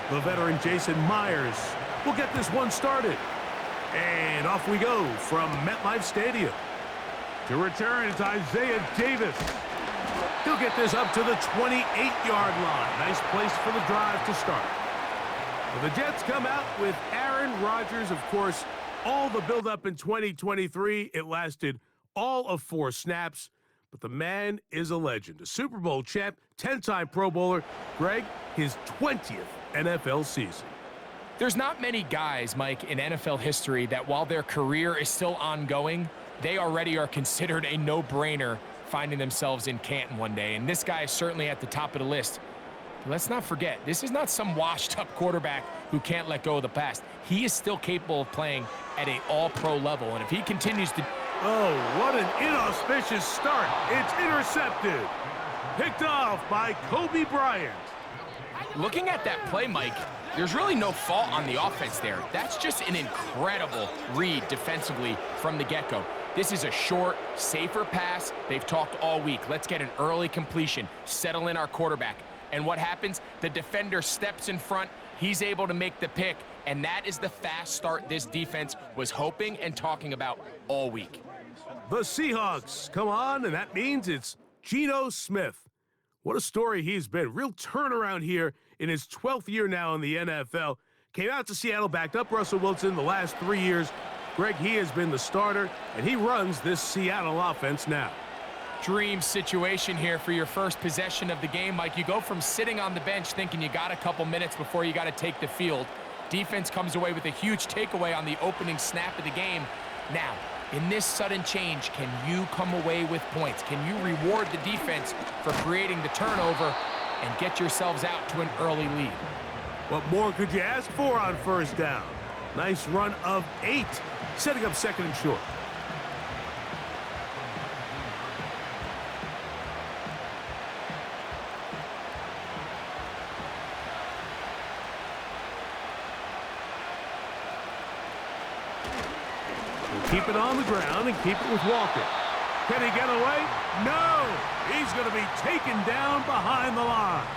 The veteran Jason Myers will get this one started. And off we go from MetLife Stadium. To return, it's Isaiah Davis. He'll get this up to the 28-yard line. Nice place for the drive to start. Well, the Jets come out with Aaron Rodgers. Of course, all the buildup in 2023, it lasted all of 4 snaps. But the man is a legend. A Super Bowl champ, 10-time Pro Bowler. Greg, his 20th NFL season. There's not many guys, Mike, in NFL history that while their career is still ongoing, they already are considered a no-brainer finding themselves in Canton one day. And this guy is certainly at the top of the list. But let's not forget, this is not some washed-up quarterback who can't let go of the past. He is still capable of playing at an all-pro level. And if he continues to... Oh, what an inauspicious start. It's intercepted. Picked off by Kobe Bryant. Looking at that play, Mike, there's really no fault on the offense there. That's just an incredible read defensively from the get-go. This is a short, safer pass. They've talked all week. Let's get an early completion, settle in our quarterback. And what happens? The defender steps in front. He's able to make the pick, and that is the fast start this defense was hoping and talking about all week. The Seahawks come on, and that means it's Geno Smith. What a story he's been. Real turnaround here in his 12th year now in the NFL. Came out to Seattle, backed up Russell Wilson the last 3 years. Greg, he has been the starter, and he runs this Seattle offense now. Dream situation here for your first possession of the game, Mike. You go from sitting on the bench thinking you got a couple minutes before you got to take the field. Defense comes away with a huge takeaway on the opening snap of the game. Now, in this sudden change, can you come away with points? Can you reward the defense for creating the turnover and get yourselves out to an early lead? What more could you ask for on first down? Nice run of 8, setting up second and short. Keep it on the ground and keep it with Walker. Can he get away? No! He's going to be taken down behind the line.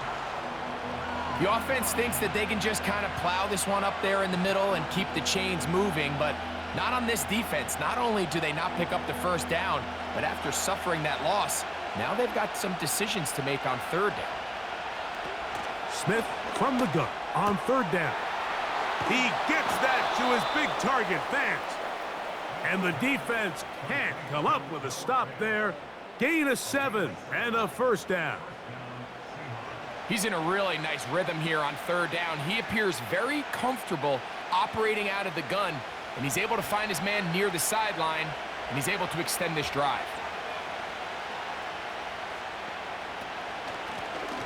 The offense thinks that they can just kind of plow this one up there in the middle and keep the chains moving, but not on this defense. Not only do they not pick up the first down, but after suffering that loss, now they've got some decisions to make on third down. Smith from the gun on third down. He gets that to his big target, Vance. And the defense can't come up with a stop there. Gain of 7 and a first down. He's in a really nice rhythm here on third down. He appears very comfortable operating out of the gun, and he's able to find his man near the sideline, and he's able to extend this drive.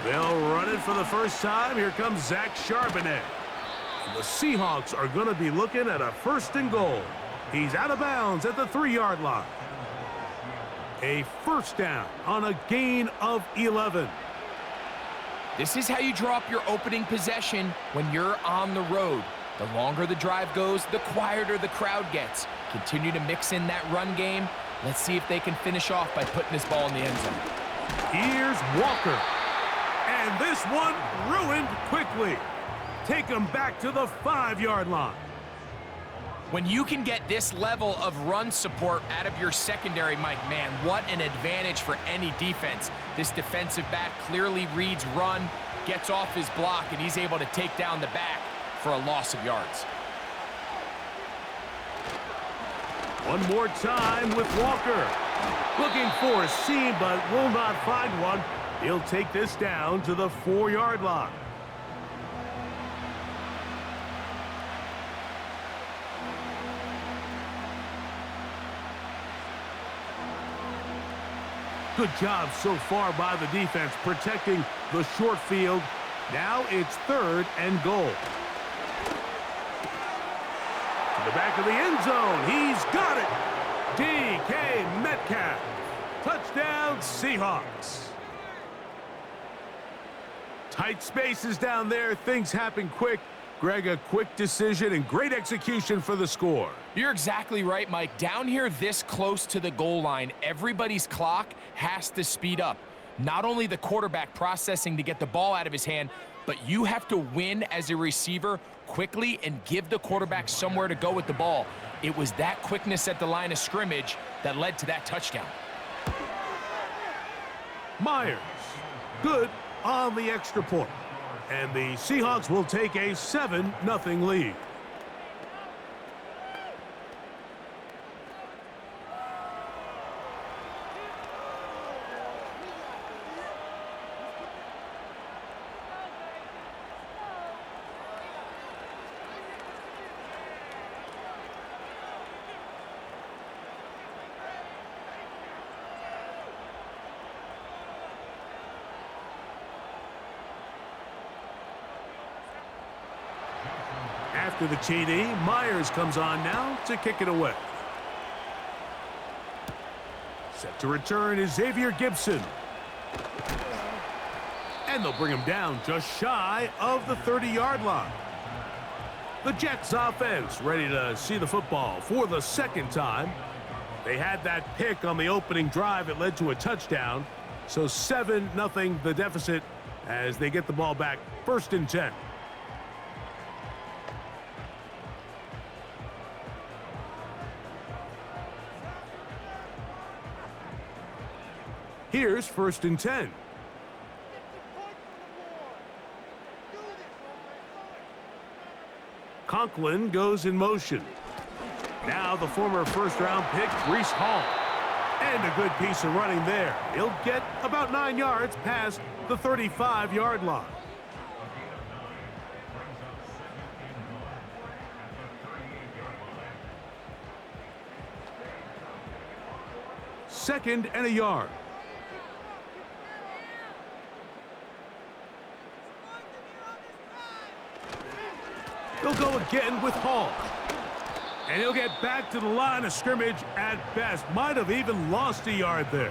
They'll run it for the first time. Here comes Zach Charbonnet. And the Seahawks are going to be looking at a first and goal. He's out of bounds at the 3-yard line. A first down on a gain of 11. This is how you draw up your opening possession when you're on the road. The longer the drive goes, the quieter the crowd gets. Continue to mix in that run game. Let's see if they can finish off by putting this ball in the end zone. Here's Walker. And this one ruined quickly. Take him back to the 5-yard line. When you can get this level of run support out of your secondary, Mike, man, what an advantage for any defense. This defensive back clearly reads run, gets off his block, and he's able to take down the back for a loss of yards. One more time with Walker. Looking for a seam, but will not find one. He'll take this down to the 4-yard line. Good job so far by the defense protecting the short field. Now it's 3rd and goal. To the back of the end zone. He's got it. DK Metcalf. Touchdown, Seahawks. Tight spaces down there. Things happen quick. Greg, a quick decision and great execution for the score. You're exactly right, Mike. Down here this close to the goal line, everybody's clock has to speed up. Not only the quarterback processing to get the ball out of his hand, but you have to win as a receiver quickly and give the quarterback somewhere to go with the ball. It was that quickness at the line of scrimmage that led to that touchdown. Myers, good on the extra point. And the Seahawks will take a 7-0 lead. After the TD, Myers comes on now to kick it away. Set to return is Xavier Gibson. And they'll bring him down just shy of the 30-yard line. The Jets offense ready to see the football for the second time. They had that pick on the opening drive that led to a touchdown. So 7-0 the deficit as they get the ball back, 1st and 10. Here's 1st and 10. Conklin goes in motion. Now the former first-round pick, Breece Hall. And a good piece of running there. He'll get about 9 yards past the 35-yard line. Second and a yard. They'll go again with Hall. And he'll get back to the line of scrimmage at best. Might have even lost a yard there.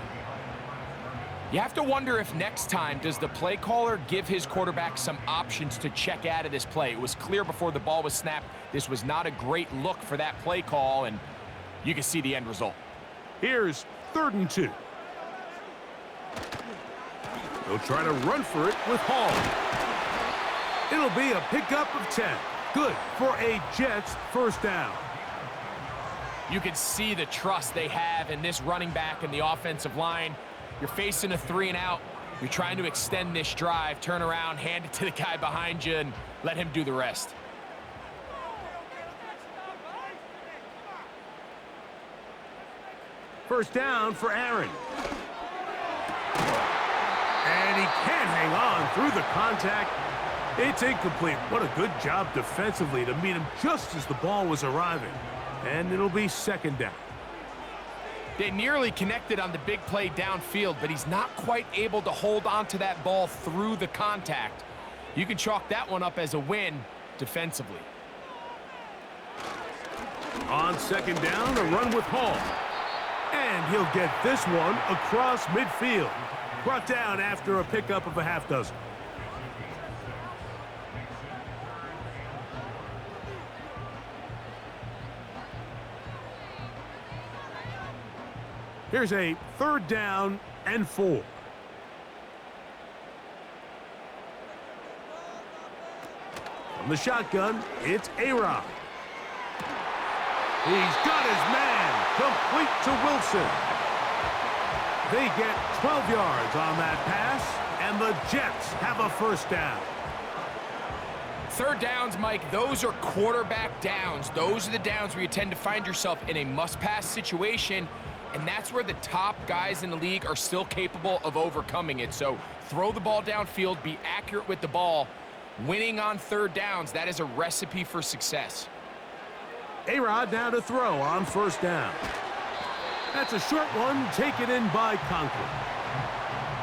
You have to wonder if next time does the play caller give his quarterback some options to check out of this play. It was clear before the ball was snapped. This was not a great look for that play call, and you can see the end result. Here's 3rd and 2. They'll try to run for it with Hall. It'll be a pickup of 10. Good for a Jets first down. You can see the trust they have in this running back and the offensive line. You're facing a 3-and-out. You're trying to extend this drive, turn around, hand it to the guy behind you, and let him do the rest. First down for Aaron. And he can't hang on through the contact. It's incomplete. What a good job defensively to meet him just as the ball was arriving. And it'll be 2nd down. They nearly connected on the big play downfield, but he's not quite able to hold on to that ball through the contact. You can chalk that one up as a win defensively. On 2nd down, a run with Hall. And he'll get this one across midfield. Brought down after a pickup of a half dozen. Here's a 3rd down and 4. From the shotgun, it's A-Rod. He's got his man, complete to Wilson. They get 12 yards on that pass, and the Jets have a 1st down. 3rd downs, Mike, those are quarterback downs. Those are the downs where you tend to find yourself in a must-pass situation, and that's where the top guys in the league are still capable of overcoming it. So throw the ball downfield, be accurate with the ball. Winning on 3rd downs, that is a recipe for success. A-Rod now to throw on 1st down. That's a short one taken in by Conklin.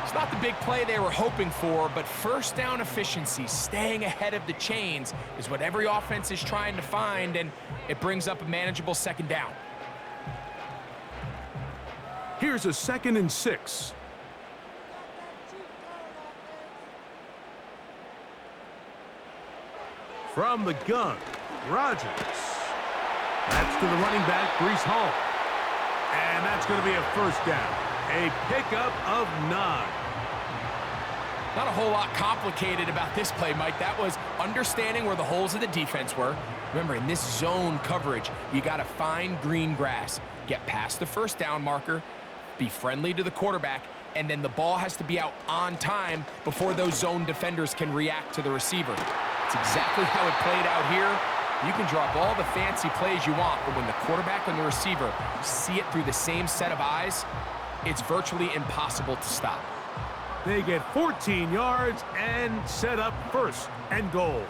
It's not the big play they were hoping for, but 1st down efficiency, staying ahead of the chains, is what every offense is trying to find, and it brings up a manageable 2nd down. Here's a 2nd and 6. From the gun, Rodgers. That's to the running back, Breece Hall. And that's going to be a 1st down. A pickup of 9. Not a whole lot complicated about this play, Mike. That was understanding where the holes of the defense were. Remember, in this zone coverage, you got to find green grass, get past the first down marker, be friendly to the quarterback, and then the ball has to be out on time before those zone defenders can react to the receiver. It's exactly how it played out here. You can drop all the fancy plays you want, but when the quarterback and the receiver see it through the same set of eyes, it's virtually impossible to stop. They get 14 yards and set up first and goal.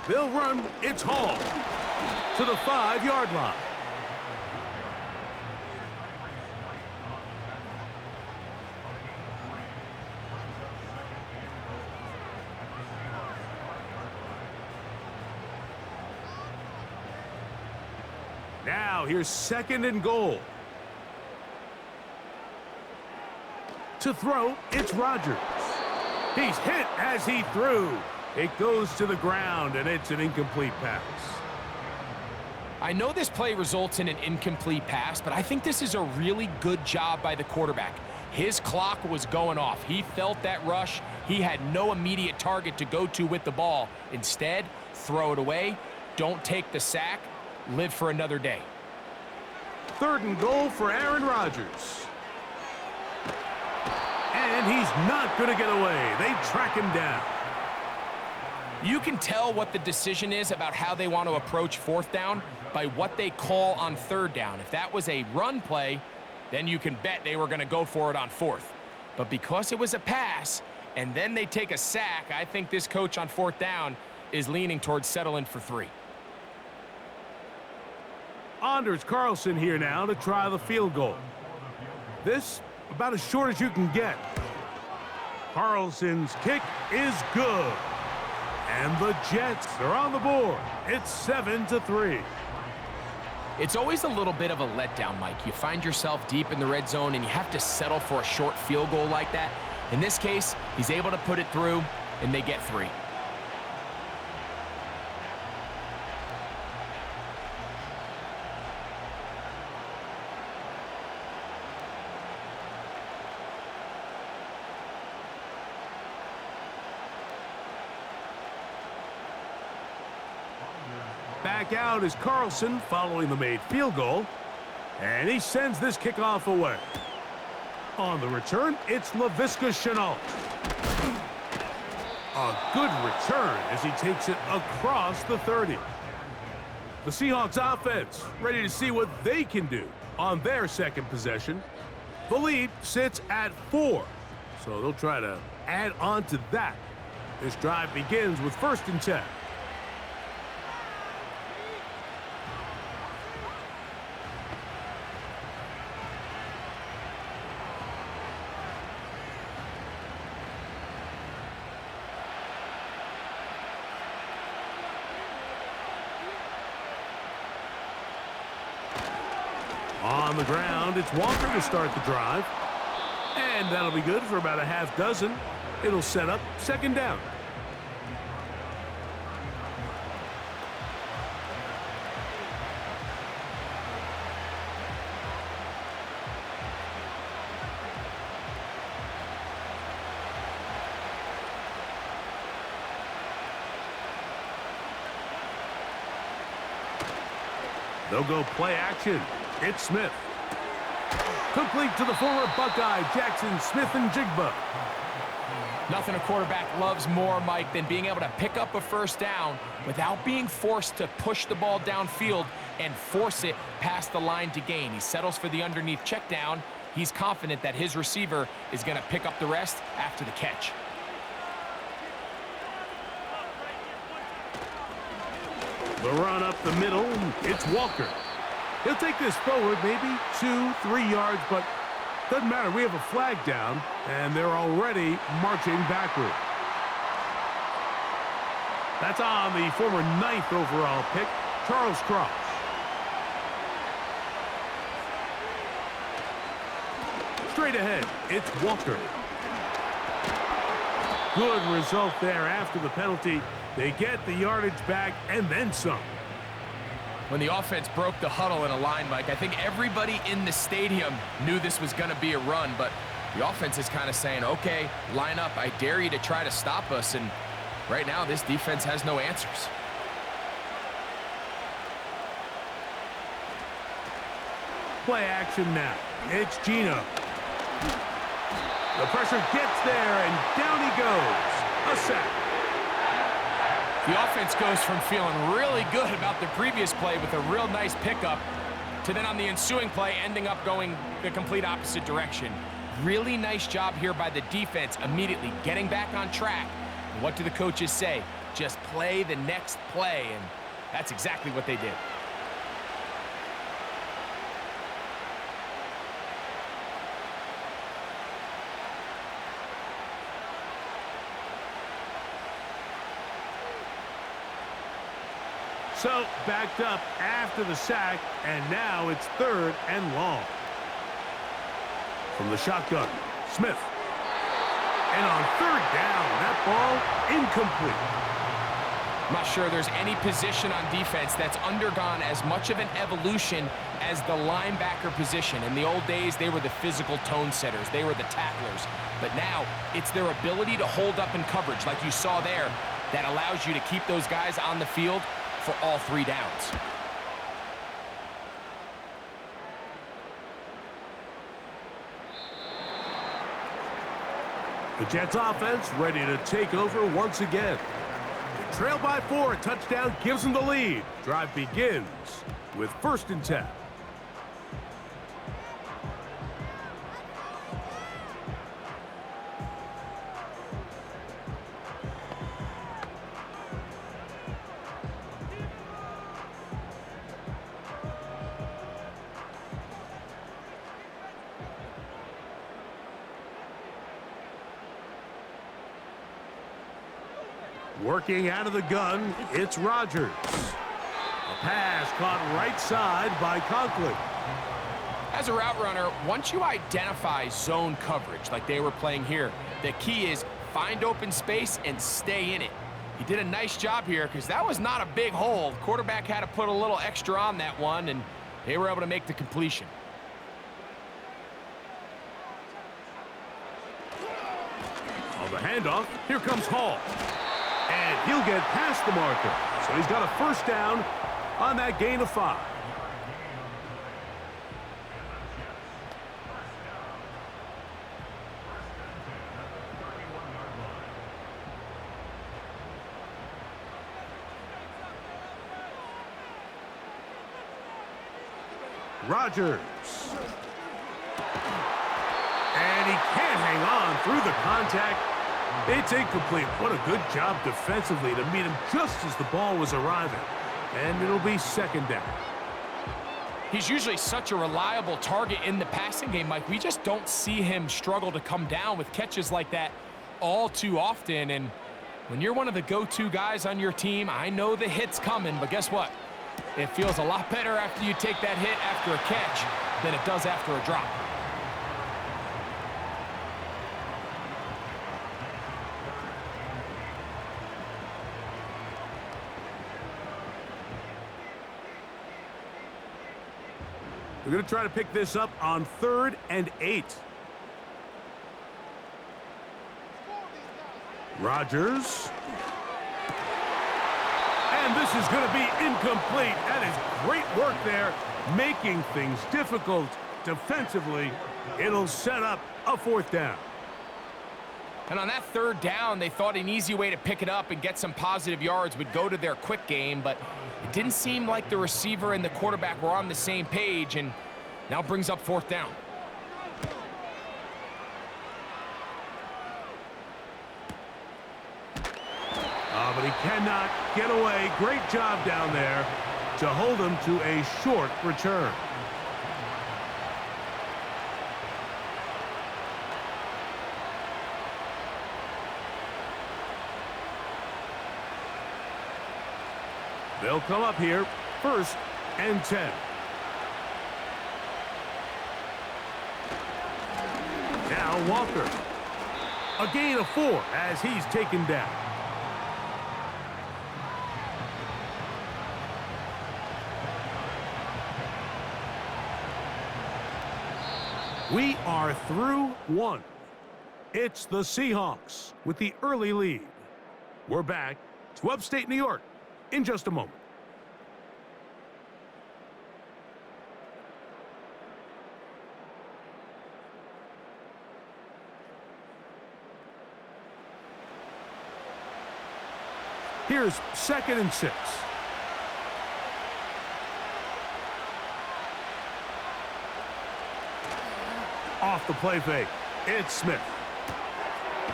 They'll run. It's Hall to the 5-yard line. Now here's 2nd and goal. To throw, it's Rodgers. He's hit as he threw. It goes to the ground, and it's an incomplete pass. I know this play results in an incomplete pass, but I think this is a really good job by the quarterback. His clock was going off. He felt that rush. He had no immediate target to go to with the ball. Instead, throw it away. Don't take the sack. Live for another day. 3rd and goal for Aaron Rodgers. And he's not going to get away. They track him down. You can tell what the decision is about how they want to approach 4th down by what they call on 3rd down. If that was a run play, then you can bet they were going to go for it on 4th. But because it was a pass, and then they take a sack, I think this coach on 4th down is leaning towards settling for 3. Anders Carlson here now to try the field goal. This about as short as you can get. Carlson's kick is good. And the Jets are on the board. It's 7-3. It's always a little bit of a letdown, Mike. You find yourself deep in the red zone and you have to settle for a short field goal like that. In this case, he's able to put it through and they get 3. Back out is Carlson following the made field goal. And he sends this kickoff away. On the return, it's Laviska Shenault. A good return as he takes it across the 30. The Seahawks offense ready to see what they can do on their 2nd possession. The lead sits at 4, so they'll try to add on to that. This drive begins with 1st and 10. On the ground, it's Walker to start the drive. And that'll be good for about a half dozen. It'll set up 2nd down. They'll go play action. It's Smith. Complete to the former Buckeye, Jackson Smith-Njigba. Nothing a quarterback loves more, Mike, than being able to pick up a 1st down without being forced to push the ball downfield and force it past the line to gain. He settles for the underneath check down. He's confident that his receiver is going to pick up the rest after the catch. The run up the middle, it's Walker. He'll take this forward, maybe 2-3 yards, but doesn't matter. We have a flag down, and they're already marching backward. That's on the former 9th overall pick, Charles Cross. Straight ahead, it's Walker. Good result there after the penalty. They get the yardage back and then some. When the offense broke the huddle in a line, Mike, I think everybody in the stadium knew this was going to be a run, but the offense is kind of saying, okay, line up. I dare you to try to stop us, and right now this defense has no answers. Play action now. It's Gino. The pressure gets there, and down he goes. A sack. The offense goes from feeling really good about the previous play with a real nice pickup to then on the ensuing play ending up going the complete opposite direction. Really nice job here by the defense immediately getting back on track. And what do the coaches say? Just play the next play, and that's exactly what they did. So, backed up after the sack, and now it's 3rd and long. From the shotgun, Smith. And on 3rd down, that ball incomplete. I'm not sure there's any position on defense that's undergone as much of an evolution as the linebacker position. In the old days, they were the physical tone setters. They were the tacklers. But now, it's their ability to hold up in coverage, like you saw there, that allows you to keep those guys on the field for all 3 downs. The Jets offense ready to take over once again. They trail by 4, a touchdown gives them the lead. Drive begins with 1st and 10. Working out of the gun, it's Rodgers. A pass caught right side by Conklin. As a route runner, once you identify zone coverage like they were playing here, the key is find open space and stay in it. He did a nice job here because that was not a big hole. The quarterback had to put a little extra on that one, and they were able to make the completion. On the handoff, here comes Hall. And he'll get past the marker. So he's got a 1st down on that gain of 5. Rodgers. And he can't hang on through the contact. It's incomplete. What a good job defensively to meet him just as the ball was arriving. And it'll be 2nd down. He's usually such a reliable target in the passing game, Mike. We just don't see him struggle to come down with catches like that all too often. And when you're one of the go-to guys on your team, I know the hit's coming, but guess what? It feels a lot better after you take that hit after a catch than it does after a drop. We're going to try to pick this up on 3rd and 8. Rodgers. And this is going to be incomplete. That is great work there, making things difficult defensively. It'll set up a 4th down. And on that 3rd down, they thought an easy way to pick it up and get some positive yards would go to their quick game, but it didn't seem like the receiver and the quarterback were on the same page, and now brings up 4th down. But he cannot get away. Great job down there to hold him to a short return. They'll come up here, 1st and 10. Now Walker. A gain of 4 as he's taken down. We are through one. It's the Seahawks with the early lead. We're back to upstate New York in just a moment. Here's 2nd and 6. Off the play fake, it's Smith.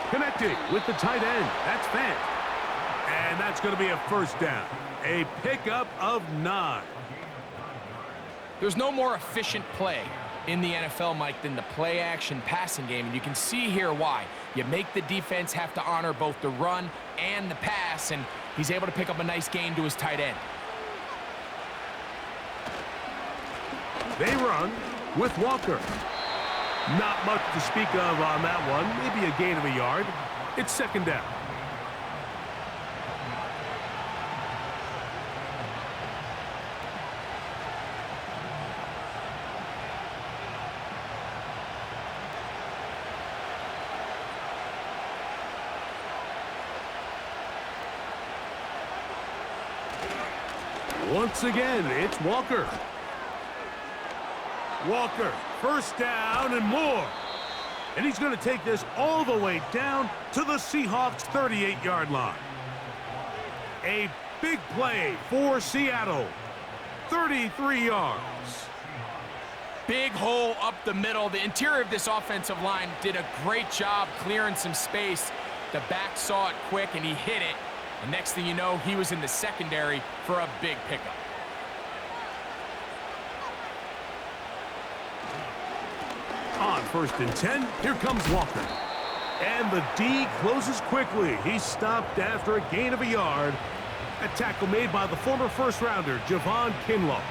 Connecting with the tight end, that's Fant. And that's going to be a first down. A pickup of 9. There's no more efficient play in the NFL, Mike, than the play-action passing game, and you can see here why. You make the defense have to honor both the run and the pass, and he's able to pick up a nice gain to his tight end. They run with Walker. Not much to speak of on that one. Maybe a gain of a yard. It's 2nd down. Once again, it's Walker. Walker, first down and more. And he's going to take this all the way down to the Seahawks' 38-yard line. A big play for Seattle. 33 yards. Big hole up the middle. The interior of this offensive line did a great job clearing some space. The back saw it quick, and he hit it. And next thing you know, he was in the secondary for a big pickup. On 1st and 10, here comes Walker. And the D closes quickly. He's stopped after a gain of a yard. A tackle made by the former first-rounder, Javon Kinlaw.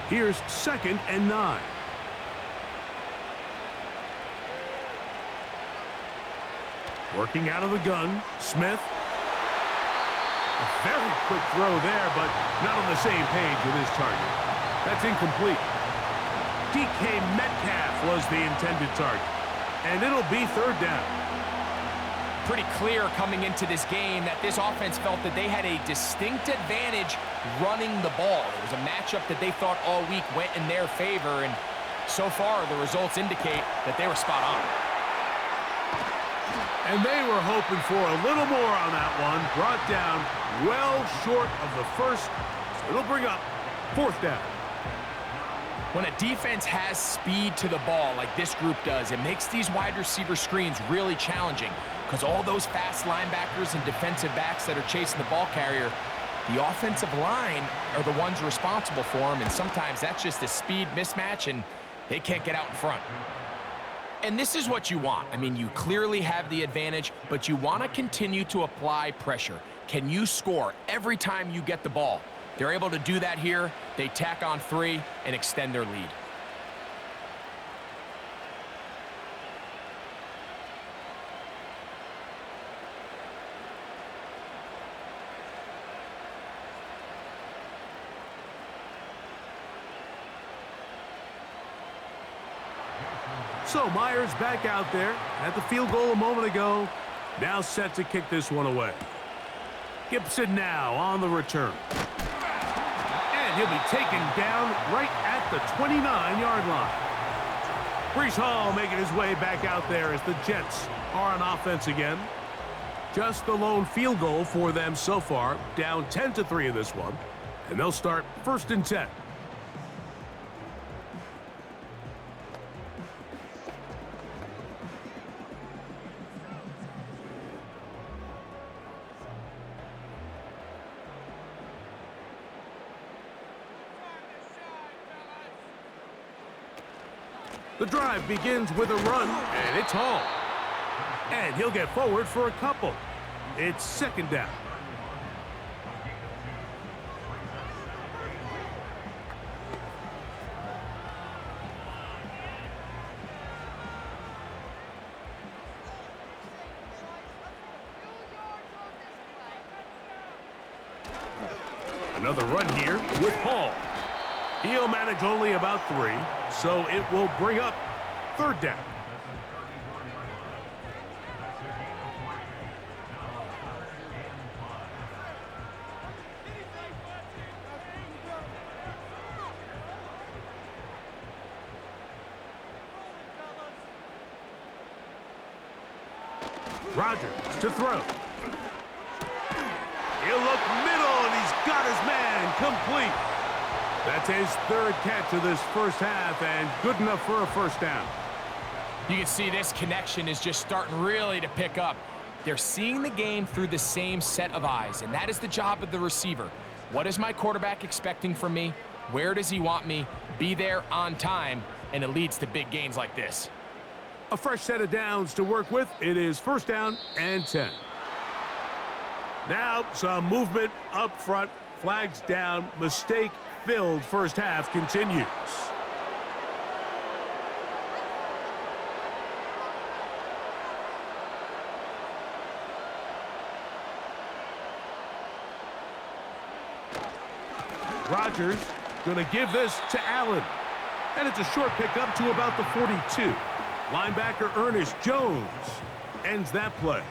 Here's 2nd and 9. Working out of the gun, Smith. A very quick throw there, but not on the same page with his target. That's incomplete. DK Metcalf was the intended target, and it'll be 3rd down. Pretty clear coming into this game that this offense felt that they had a distinct advantage running the ball. It was a matchup that they thought all week went in their favor, and so far the results indicate that they were spot on. And they were hoping for a little more on that one. Brought down well short of the first. So it'll bring up 4th down. When a defense has speed to the ball like this group does, it makes these wide receiver screens really challenging because all those fast linebackers and defensive backs that are chasing the ball carrier, the offensive line are the ones responsible for them, and sometimes that's just a speed mismatch, and they can't get out in front. And this is what you want. I mean, you clearly have the advantage, but you want to continue to apply pressure. Can you score every time you get the ball? They're able to do that here. They tack on 3 and extend their lead. So Myers back out there at the field goal a moment ago. Now set to kick this one away. Gibson now on the return. And he'll be taken down right at the 29-yard line. Breece Hall making his way back out there as the Jets are on offense again. Just the lone field goal for them so far. Down 10-3 in this one. And they'll start 1st and 10. The drive begins with a run, and it's Hall. And he'll get forward for a couple. It's 2nd down. Another run here with Hall. He'll manage only about 3, so it will bring up 3rd down. Rodgers to throw. He'll look middle, and he's got his man complete. That's his 3rd catch of this first half, and good enough for a 1st down. You can see this connection is just starting really to pick up. They're seeing the game through the same set of eyes, and that is the job of the receiver. What is my quarterback expecting from me? Where does he want me? Be there on time, and it leads to big gains like this. A fresh set of downs to work with. It is 1st down and 10. Now some movement up front. Flags down. Mistake-filled first half continues. Rodgers going to give this to Allen. And it's a short pickup to about the 42. Linebacker Ernest Jones ends that play.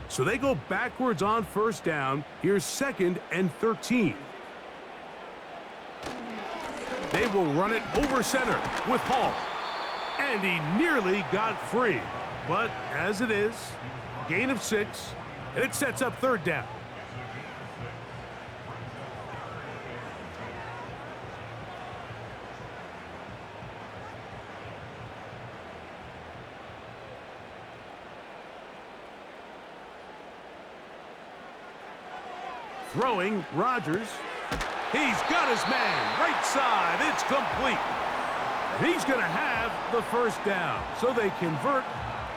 So they go backwards on 1st down. Here's 2nd and 13. They will run it over center with Hall. And he nearly got free. But as it is, gain of 6, and it sets up 3rd down. Throwing, Rodgers. He's got his man, right side, it's complete. And he's going to have the 1st down. So they convert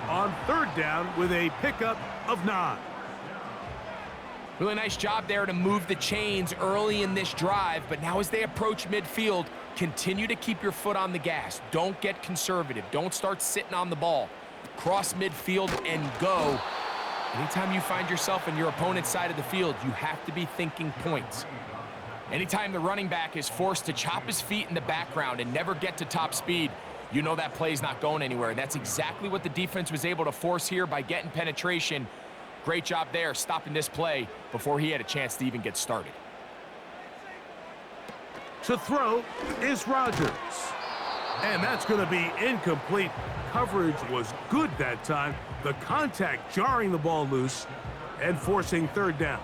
on 3rd down with a pickup of 9. Really nice job there to move the chains early in this drive, but now as they approach midfield, continue to keep your foot on the gas. Don't get conservative. Don't start sitting on the ball. Cross midfield and go. Anytime you find yourself on your opponent's side of the field, you have to be thinking points. Anytime the running back is forced to chop his feet in the background and never get to top speed, you know that play's not going anywhere. That's exactly what the defense was able to force here by getting penetration. Great job there, stopping this play before he had a chance to even get started. To throw is Rodgers. And that's going to be incomplete. Coverage was good that time. The contact jarring the ball loose and forcing 3rd down.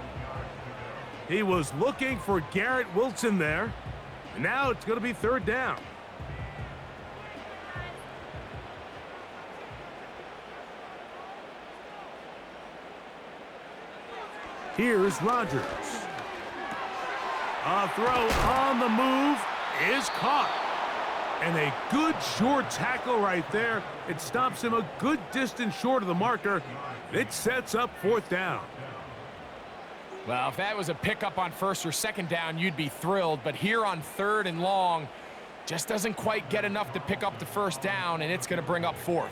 He was looking for Garrett Wilson there. And now it's going to be 3rd down. Here's Rodgers. A throw on the move is caught. And a good short tackle right there. It stops him a good distance short of the marker. It sets up 4th down. Well, if that was a pickup on 1st or 2nd down, you'd be thrilled. But here on 3rd and long, just doesn't quite get enough to pick up the 1st down, and it's going to bring up 4th.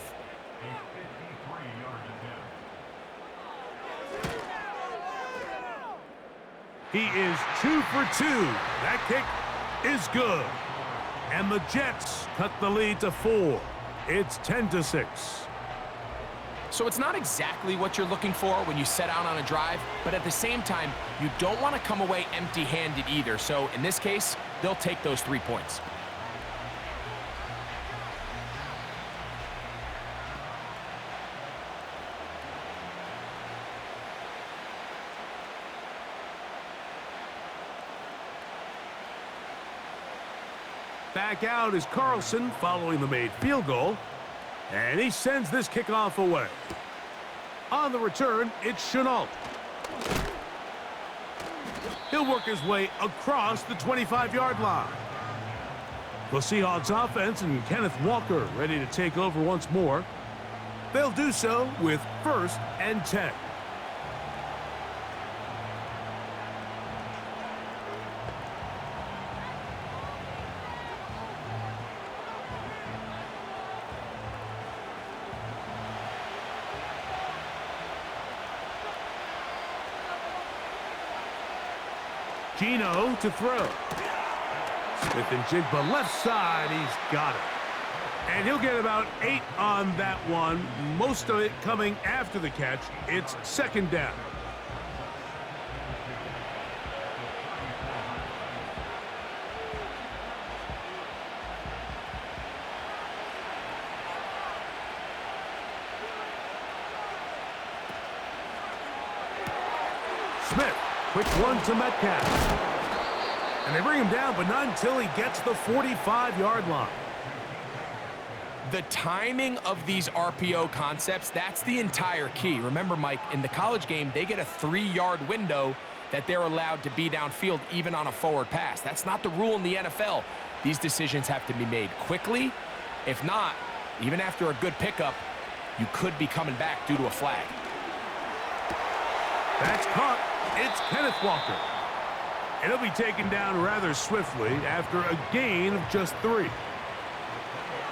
He is 2 for 2. That kick is good. And the Jets cut the lead to 4. It's 10-6. So it's not exactly what you're looking for when you set out on a drive, but at the same time, you don't want to come away empty-handed either. So in this case, they'll take those 3 points. Back out is Carlson following the made field goal. And he sends this kickoff away. On the return, it's Chenault. He'll work his way across the 25-yard line. The Seahawks offense and Kenneth Walker ready to take over once more. They'll do so with 1st and 10. Gino to throw. Smith and Jigba left side. He's got it. And he'll get about 8 on that one. Most of it coming after the catch. It's second down. Smith, quick one to Metcalf. And they bring him down, but not until he gets the 45-yard line. The timing of these RPO concepts, that's the entire key. Remember, Mike, in the college game, they get a 3-yard window that they're allowed to be downfield even on a forward pass. That's not the rule in the NFL. These decisions have to be made quickly. If not, even after a good pickup, you could be coming back due to a flag. That's caught. It's Kenneth Walker. And he'll be taken down rather swiftly after a gain of just 3.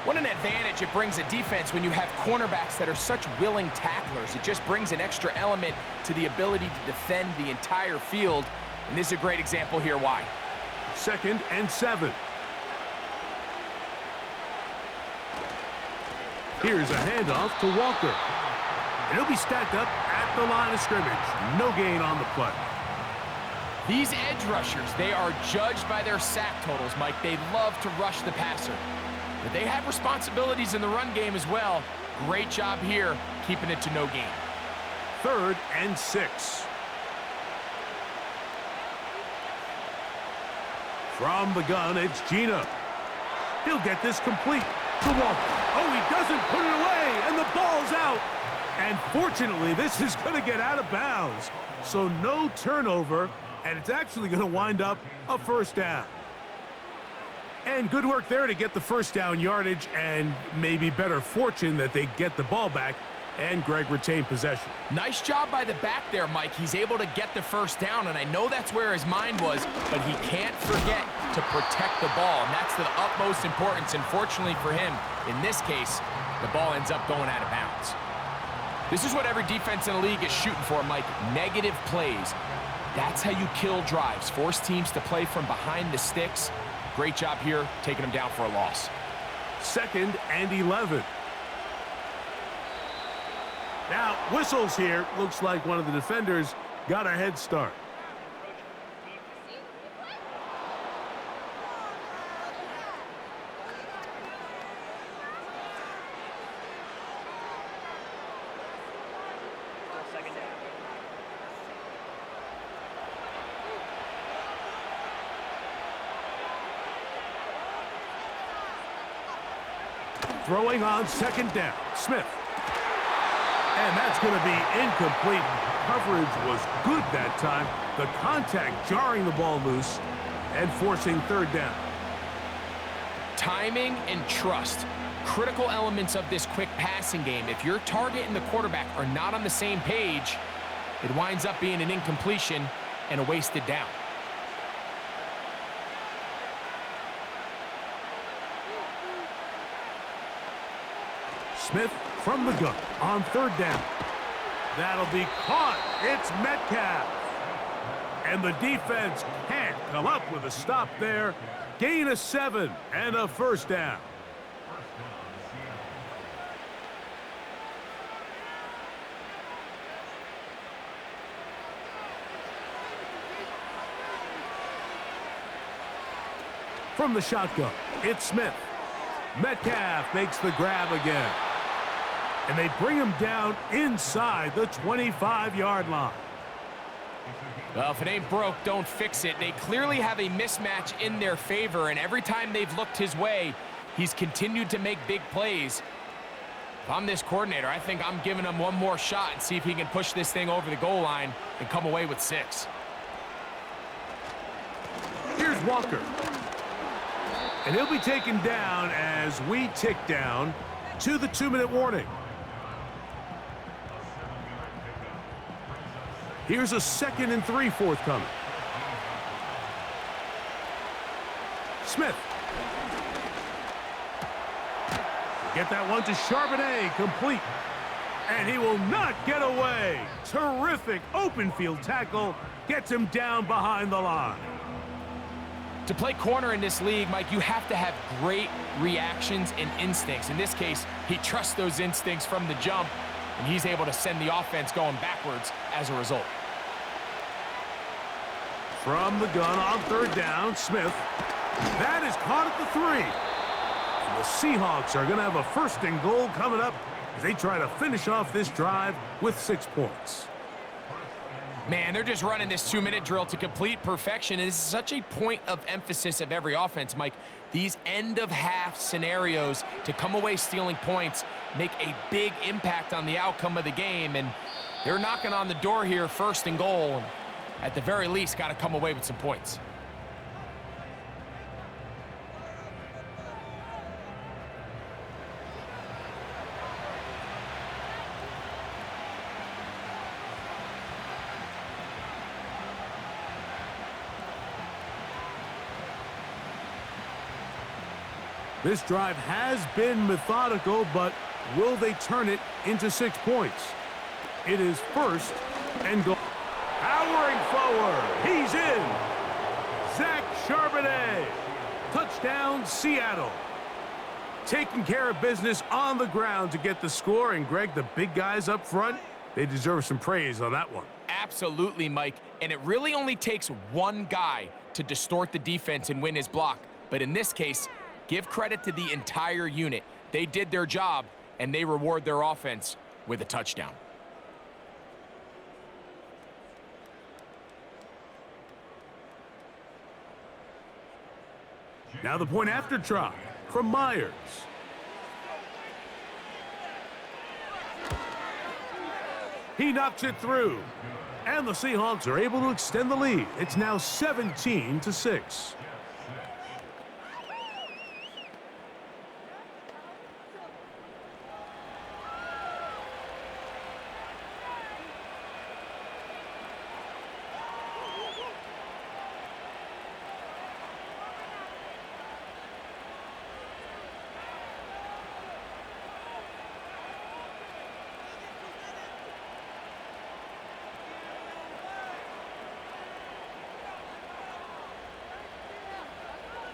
What an advantage it brings a defense when you have cornerbacks that are such willing tacklers. It just brings an extra element to the ability to defend the entire field. And this is a great example here why. 2nd and 7. Here's a handoff to Walker. And he'll be stacked up at the line of scrimmage. No gain on the play. These edge rushers, they are judged by their sack totals, Mike. They love to rush the passer. But they have responsibilities in the run game as well. Great job here, keeping it to no gain. 3rd and 6. From the gun, it's Gino. He'll get this complete to Walker. Oh, he doesn't put it away, and the ball's out. And fortunately, this is going to get out of bounds. So no turnover, and it's actually going to wind up a first down. And good work there to get the first down yardage, and maybe better fortune that they get the ball back, and Greg retained possession. Nice job by the back there, Mike. He's able to get the first down, and I know that's where his mind was, but he can't forget to protect the ball, and that's the utmost importance. And fortunately for him, in this case, the ball ends up going out of bounds. This is what every defense in the league is shooting for, Mike. Negative plays. That's how you kill drives. Force teams to play from behind the sticks. Great job here, taking them down for a loss. 2nd and 11. Now, whistles here. Looks like one of the defenders got a head start. Throwing on 2nd down, Smith. And that's going to be incomplete. Coverage was good that time. The contact jarring the ball loose and forcing 3rd down. Timing and trust. Critical elements of this quick passing game. If your target and the quarterback are not on the same page, it winds up being an incompletion and a wasted down. Smith from the gun on 3rd down. That'll be caught. It's Metcalf. And the defense can't come up with a stop there. Gain of 7 and a first down. From the shotgun, it's Smith. Metcalf makes the grab again. And they bring him down inside the 25-yard line. Well, if it ain't broke, don't fix it. They clearly have a mismatch in their favor, and every time they've looked his way, he's continued to make big plays. If I'm this coordinator, I think I'm giving him one more shot and see if he can push this thing over the goal line and come away with 6. Here's Walker. And he'll be taken down as we tick down to the 2-minute warning. Here's a 2nd and 3 forthcoming. Smith. Get that one to Charbonnet, complete. And he will not get away. Terrific open field tackle. Gets him down behind the line. To play corner in this league, Mike, you have to have great reactions and instincts. In this case, he trusts those instincts from the jump, and he's able to send the offense going backwards as a result. From the gun on third down, Smith. That is caught at the 3. And the Seahawks are going to have a first and goal coming up as they try to finish off this drive with 6 points. Man, they're just running this 2-minute drill to complete perfection. And this is such a point of emphasis of every offense, Mike. These end-of-half scenarios to come away stealing points make a big impact on the outcome of the game. And they're knocking on the door here, first and goal. And at the very least, got to come away with some points. This drive has been methodical, but will they turn it into 6 points? It is first and goal. Powering forward. He's in. Zach Charbonnet. Touchdown, Seattle. Taking care of business on the ground to get the score. And, Greg, the big guys up front, they deserve some praise on that one. Absolutely, Mike. And it really only takes one guy to distort the defense and win his block. But in this case, give credit to the entire unit. They did their job, and they reward their offense with a touchdown. Now the point after try from Myers. He knocks it through. And the Seahawks are able to extend the lead. It's now 17-6.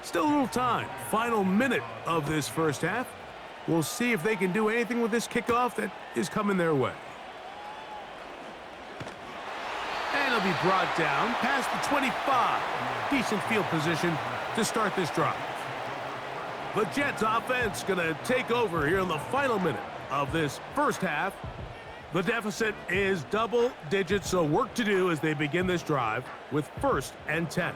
Still a little time. Final minute of this first half. We'll see if they can do anything with this kickoff that is coming their way. And it'll be brought down past the 25. Decent field position to start this drive. The Jets offense going to take over here in the final minute of this first half. The deficit is double digits, so work to do as they begin this drive with 1st and 10.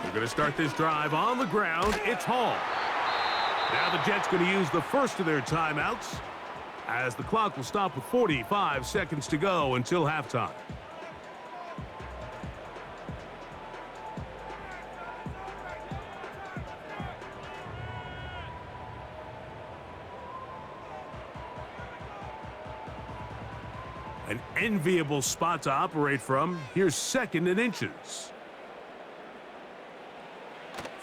We're going to start this drive on the ground. It's Hall. Now the Jets going to use the first of their timeouts as the clock will stop with 45 seconds to go until halftime. An enviable spot to operate from. Here's 2nd and inches.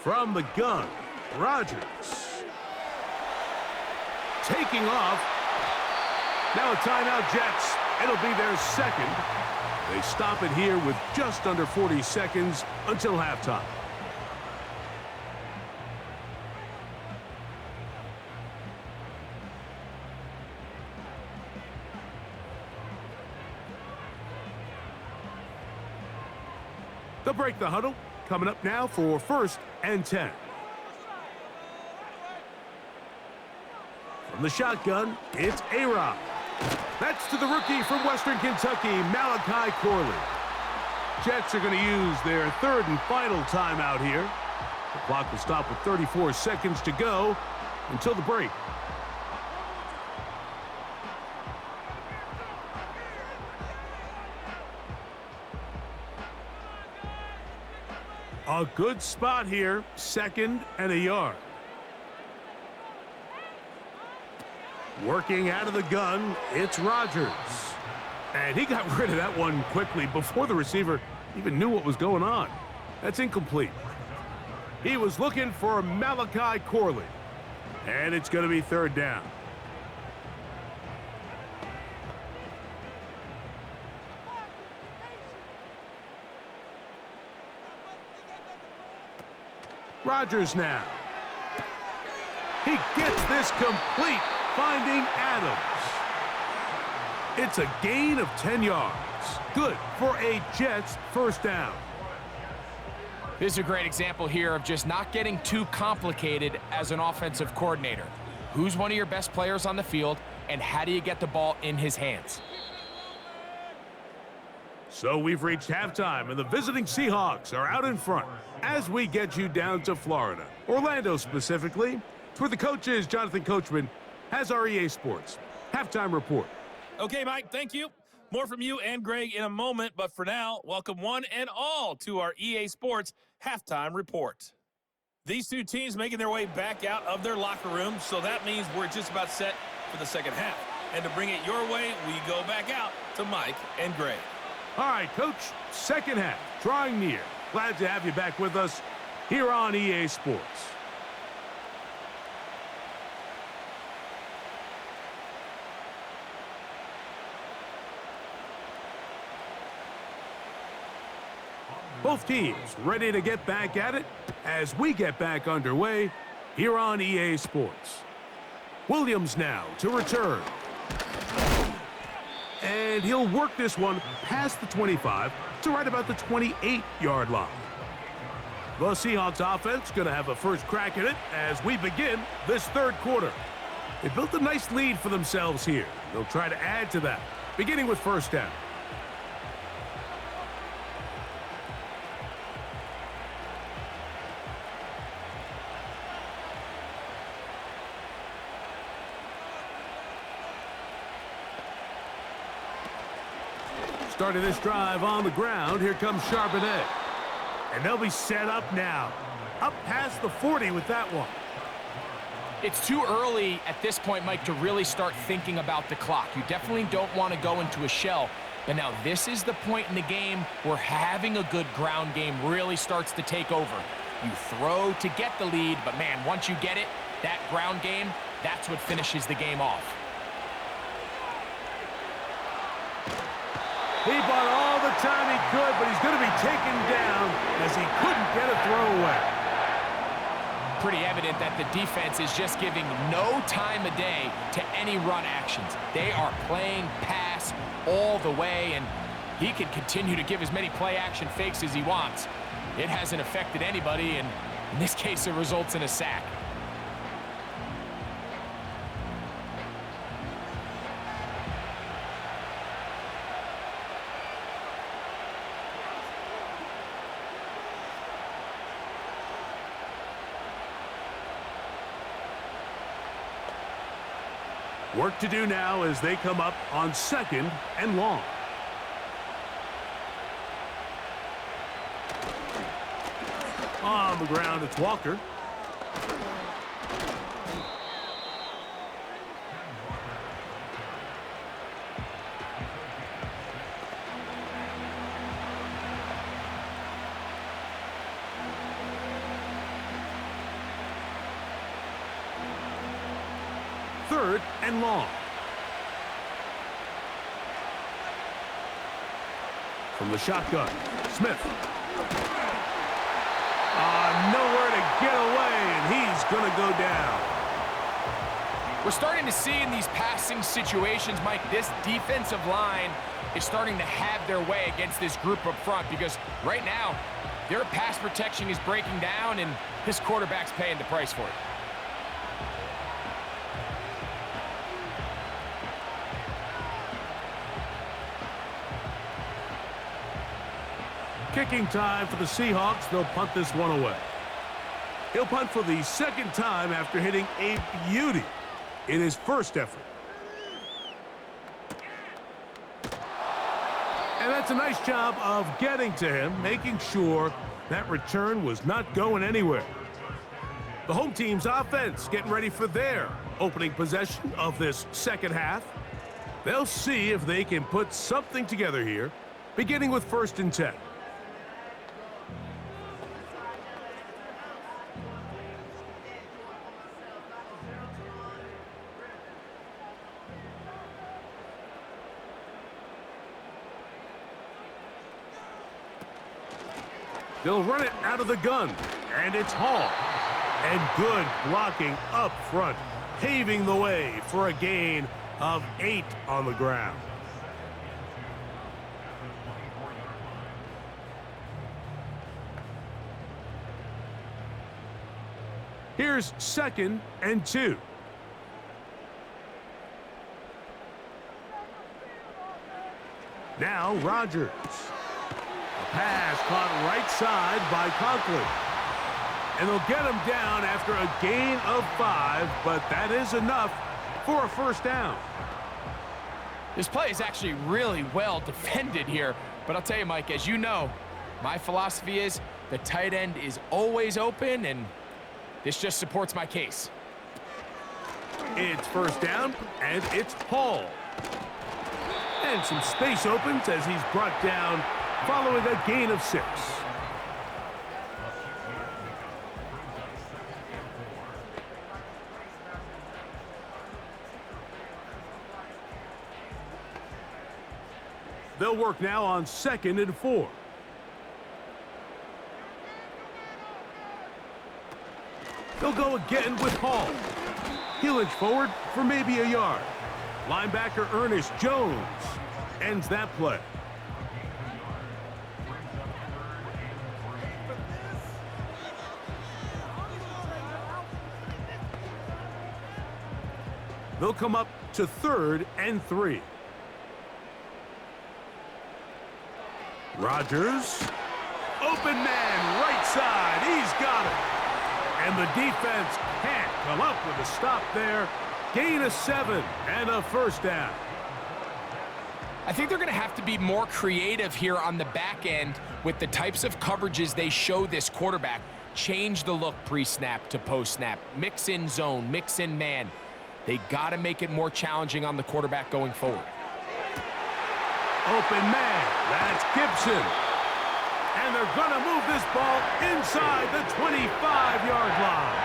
From the gun, Rodgers. Taking off. Now a timeout, Jets. It'll be their 2nd. They stop it here with just under 40 seconds until halftime. They'll break the huddle. Coming up now for 1st and 10. From the shotgun, it's A-Rod. That's to the rookie from Western Kentucky, Malachi Corley. Jets are going to use their 3rd and final timeout here. The clock will stop with 34 seconds to go until the break. A good spot here, 2nd and a yard. Working out of the gun, it's Rodgers. And he got rid of that one quickly before the receiver even knew what was going on. That's incomplete. He was looking for Malachi Corley. And it's going to be third down. Rodgers now. He gets this complete, finding Adams. It's a gain of 10 yards. Good for a Jets first down. This is a great example here of just not getting too complicated as an offensive coordinator. Who's one of your best players on the field, and how do you get the ball in his hands? So we've reached halftime, and the visiting Seahawks are out in front as we get you down to Florida, Orlando specifically. It's where the coach is. Jonathan Coachman has our EA Sports halftime report. Okay, Mike, thank you. More from you and Greg in a moment, but for now, welcome one and all to our EA Sports halftime report. These two teams making their way back out of their locker rooms, so that means we're just about set for the second half. And to bring it your way, we go back out to Mike and Greg. All right, Coach, second half, drawing near. Glad to have you back with us here on EA Sports. Both teams ready to get back at it as we get back underway here on EA Sports. Williams now to return. And he'll work this one past the 25 to right about the 28-yard line. The Seahawks offense going to have a first crack at it as we begin this third quarter. They built a nice lead for themselves here. They'll try to add to that, beginning with first down. Starting this drive on the ground, here comes Charbonnet. And they'll be set up now. Up past the 40 with that one. It's too early at this point, Mike, to really start thinking about the clock. You definitely don't want to go into a shell. But now this is the point in the game where having a good ground game really starts to take over. You throw to get the lead, but man, once you get it, that ground game, that's what finishes the game off. He bought all the time he could, but he's going to be taken down as he couldn't get a throw away. Pretty evident that the defense is just giving no time of day to any run actions. They are playing pass all the way, and he can continue to give as many play-action fakes as he wants. It hasn't affected anybody, and in this case, it results in a sack. Work to do now as they come up on second and long. On the ground, it's Walker. Third and long. From the shotgun, Smith. Nowhere to get away, and he's going to go down. We're starting to see in these passing situations, Mike, this defensive line is starting to have their way against this group up front because right now, their pass protection is breaking down, and this quarterback's paying the price for it. Kicking time for the Seahawks. They'll punt this one away. He'll punt for the second time after hitting a beauty in his first effort. And that's a nice job of getting to him, making sure that return was not going anywhere. The home team's offense getting ready for their opening possession of this second half. They'll see if they can put something together here, beginning with 1st and 10. They'll run it out of the gun, and it's Hall. And good blocking up front, paving the way for a gain of 8 on the ground. Here's 2nd and 2. Now Rodgers. A pass caught right side by Conklin. And they'll get him down after a gain of 5, but that is enough for a first down. This play is actually really well defended here, but I'll tell you, Mike, as you know, my philosophy is the tight end is always open, and this just supports my case. It's first down, and it's Hall. And some space opens as he's brought down following a gain of 6. They'll work now on 2nd and 4. They'll go again with Hall. He'll inch forward for maybe a yard. Linebacker Ernest Jones ends that play. They'll come up to 3rd and 3. Rodgers. Open man, right side. He's got it. And the defense can't come up with a stop there. Gain of 7 and a first down. I think they're going to have to be more creative here on the back end with the types of coverages they show this quarterback. Change the look pre-snap to post-snap. Mix in zone, mix in man. They got to make it more challenging on the quarterback going forward. Open man, that's Gibson. And they're going to move this ball inside the 25-yard line.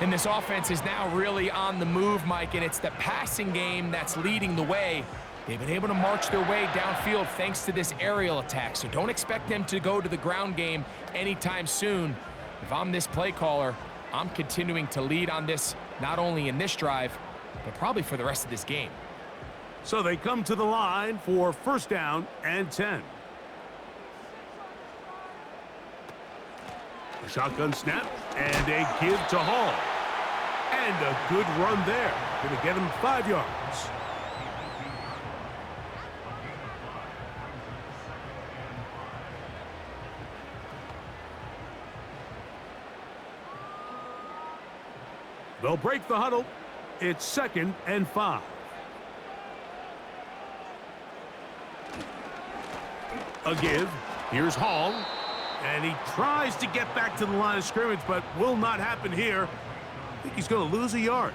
And this offense is now really on the move, Mike, and it's the passing game that's leading the way. They've been able to march their way downfield thanks to this aerial attack, so don't expect them to go to the ground game anytime soon. If I'm this play caller, I'm continuing to lead on this, not only in this drive, but probably for the rest of this game. So they come to the line for first down and 10. A shotgun snap and a give to Hall. And a good run there. Going to get him 5 yards. They'll break the huddle. It's 2nd and 5. A give. Here's Hall. And he tries to get back to the line of scrimmage, but will not happen here. I think he's going to lose a yard.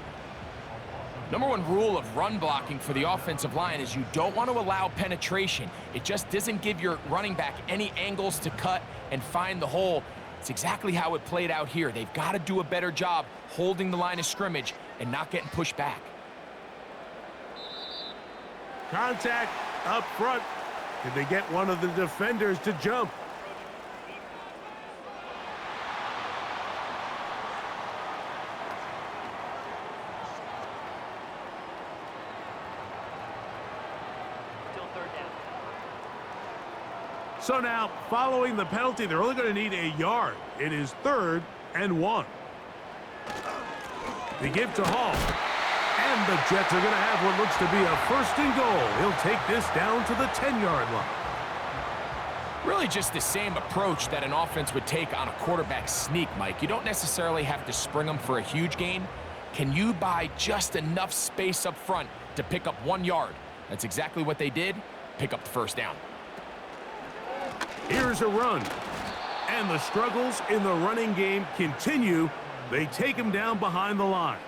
Number one rule of run blocking for the offensive line is you don't want to allow penetration. It just doesn't give your running back any angles to cut and find the hole. It's exactly how it played out here. They've got to do a better job holding the line of scrimmage and not getting pushed back. Contact up front. Did they get one of the defenders to jump? So now, following the penalty, they're only going to need a yard. It is 3rd and 1. They give to Hall. And the Jets are going to have what looks to be a 1st and goal. He'll take this down to the 10-yard line. Really just the same approach that an offense would take on a quarterback sneak, Mike. You don't necessarily have to spring them for a huge gain. Can you buy just enough space up front to pick up 1 yard? That's exactly what they did. Pick up the first down. Here's a run. And the struggles in the running game continue. They take him down behind the line.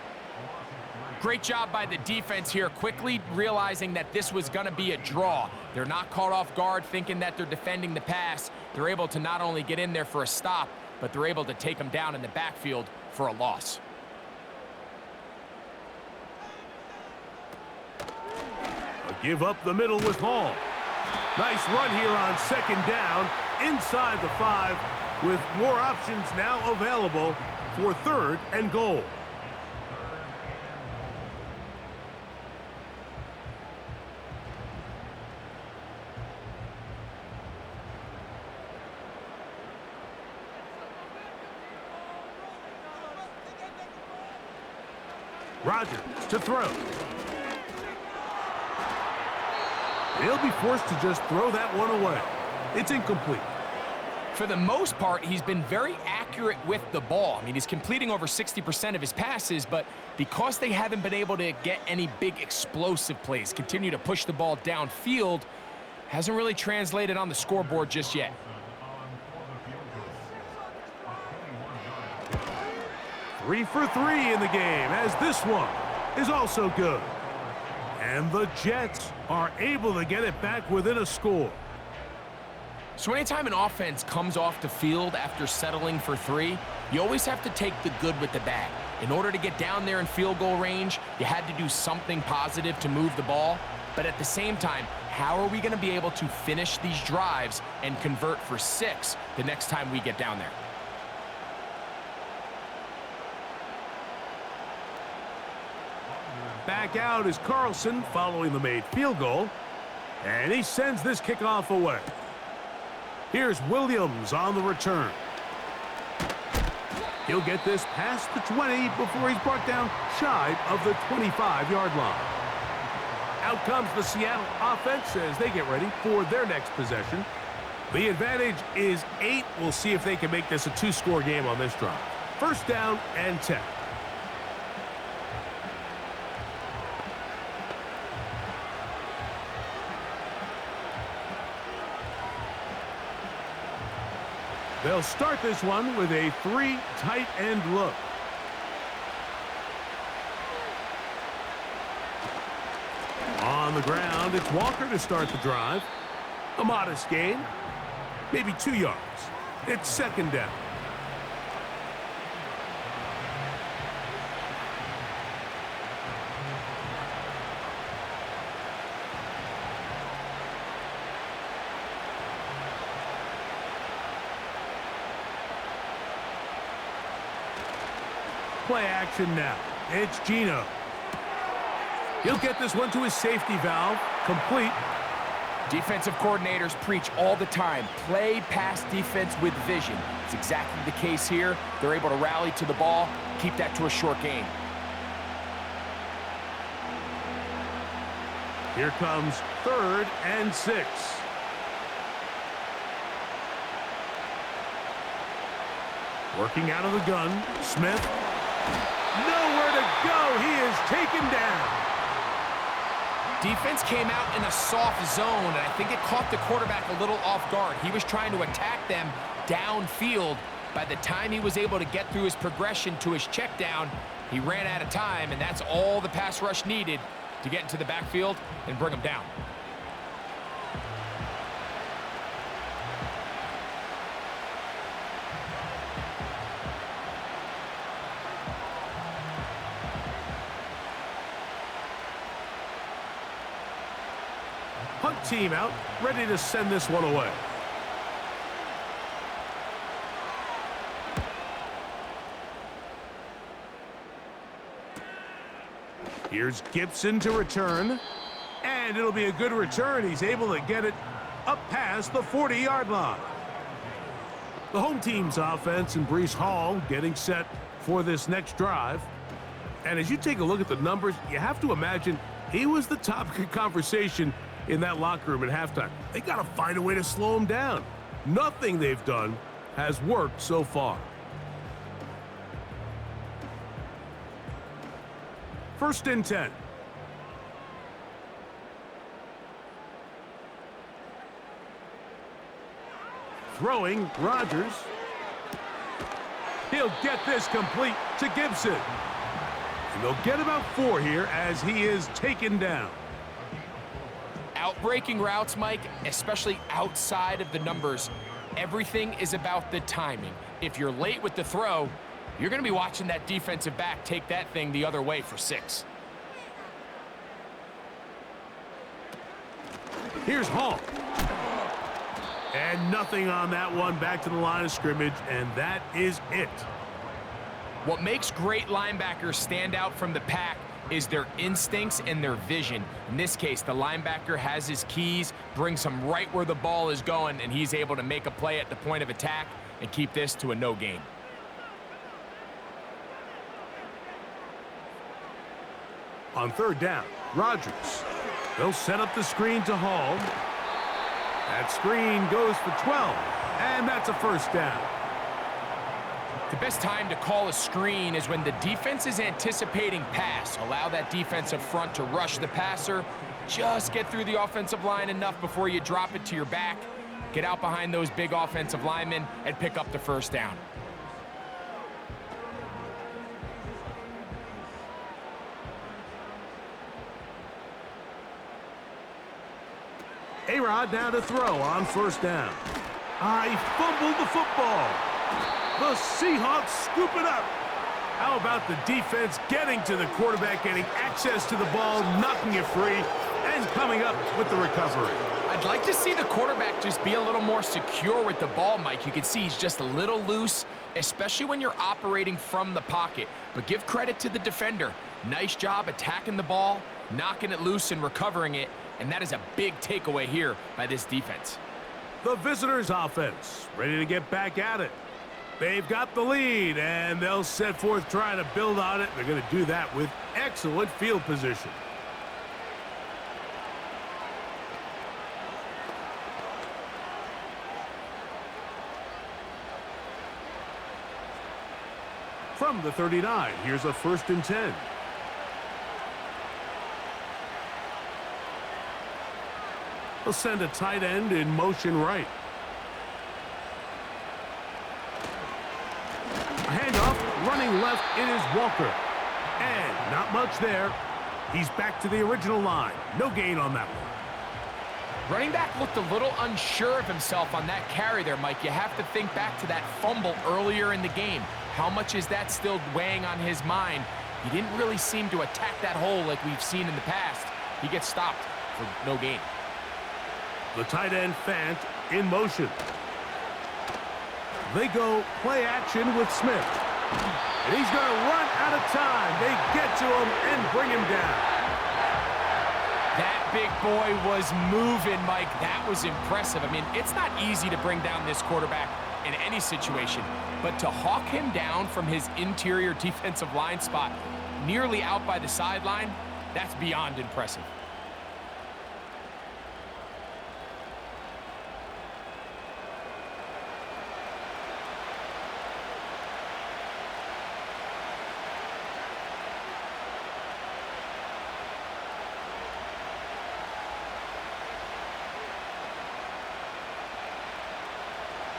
Great job by the defense here, quickly realizing that this was going to be a draw. They're not caught off guard thinking that they're defending the pass. They're able to not only get in there for a stop, but they're able to take him down in the backfield for a loss. A give up the middle with Hall. Nice run here on 2nd down. inside the 5 with more options now available for 3rd and goal. Rodgers to throw. He'll be forced to just throw that one away. It's incomplete. For the most part, he's been very accurate with the ball. I mean, he's completing over 60% of his passes, but because they haven't been able to get any big explosive plays, continue to push the ball downfield, hasn't really translated on the scoreboard just yet. Three for 3 in the game, as this one is also good. And the Jets are able to get it back within a score. So anytime an offense comes off the field after settling for 3, you always have to take the good with the bad. In order to get down there in field goal range, you had to do something positive to move the ball. But at the same time, how are we going to be able to finish these drives and convert for 6 the next time we get down there? Back out is Carlson following the made field goal. And he sends this kickoff away. Here's Williams on the return. He'll get this past the 20 before he's brought down shy of the 25-yard line. Out comes the Seattle offense as they get ready for their next possession. The advantage is 8. We'll see if they can make this a 2-score game on this drive. 1st down and 10. They'll start this one with a 3 tight end look. On the ground, it's Walker to start the drive. A modest gain, maybe 2 yards. It's 2nd down. Play action now. It's Geno. He'll get this one to his safety valve. Complete. Defensive coordinators preach all the time. Play pass defense with vision. It's exactly the case here. They're able to rally to the ball, keep that to a short gain. Here comes 3rd and 6. Working out of the gun. Smith. Nowhere to go. He is taken down. Defense came out in a soft zone, and I think it caught the quarterback a little off guard. He was trying to attack them downfield. By the time he was able to get through his progression to his check down, he ran out of time, and that's all the pass rush needed to get into the backfield and bring him down. Punt team out, ready to send this one away. Here's Gibson to return. And it'll be a good return. He's able to get it up past the 40-yard line. The home team's offense and Breece Hall getting set for this next drive. And as you take a look at the numbers, you have to imagine he was the topic of conversation in that locker room at halftime. They got to find a way to slow him down. Nothing they've done has worked so far. 1st and 10. Throwing, Rodgers. He'll get this complete to Gibson. And they'll get about 4 here as he is taken down. Outbreaking routes, Mike, especially outside of the numbers, everything is about the timing. If you're late with the throw, you're going to be watching that defensive back take that thing the other way for 6. Here's Hall. And nothing on that one, back to the line of scrimmage, and that is it. What makes great linebackers stand out from the pack is their instincts and their vision. In this case, the linebacker has his keys, brings him right where the ball is going, and he's able to make a play at the point of attack and keep this to a no gain. On third down, Rodgers. They'll set up the screen to Hall. That screen goes for 12, and that's a first down. The best time to call a screen is when the defense is anticipating pass. Allow that defensive front to rush the passer. Just get through the offensive line enough before you drop it to your back. Get out behind those big offensive linemen and pick up the first down. A-Rod now to throw on first down. He fumbled the football. The Seahawks scoop it up. How about the defense getting to the quarterback, getting access to the ball, knocking it free, and coming up with the recovery? I'd like to see the quarterback just be a little more secure with the ball, Mike. You can see he's just a little loose, especially when you're operating from the pocket. But give credit to the defender. Nice job attacking the ball, knocking it loose and recovering it, and that is a big takeaway here by this defense. The visitors' offense ready to get back at it. They've got the lead, and they'll set forth trying to build on it. They're going to do that with excellent field position. From the 39, here's a 1st and 10. They'll send a tight end in motion right. A handoff, running left, it is Walker. And not much there. He's back to the original line. No gain on that one. Running back looked a little unsure of himself on that carry there, Mike. You have to think back to that fumble earlier in the game. How much is that still weighing on his mind? He didn't really seem to attack that hole like we've seen in the past. He gets stopped for no gain. The tight end Fant in motion. They go play action with Smith. And he's going to run out of time. They get to him and bring him down. That big boy was moving, Mike. That was impressive. I mean, it's not easy to bring down this quarterback in any situation, but to hawk him down from his interior defensive line spot, nearly out by the sideline, that's beyond impressive.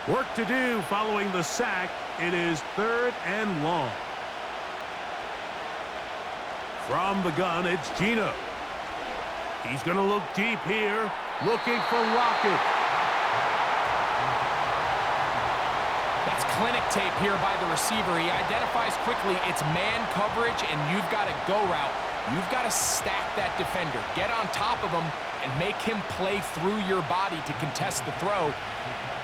Work to do following the sack. It is 3rd and long. From the gun, it's Gino. He's going to look deep here, looking for Lockett. That's clinic tape here by the receiver. He identifies quickly it's man coverage, and you've got a go route. You've got to stack that defender. Get on top of him and make him play through your body to contest the throw.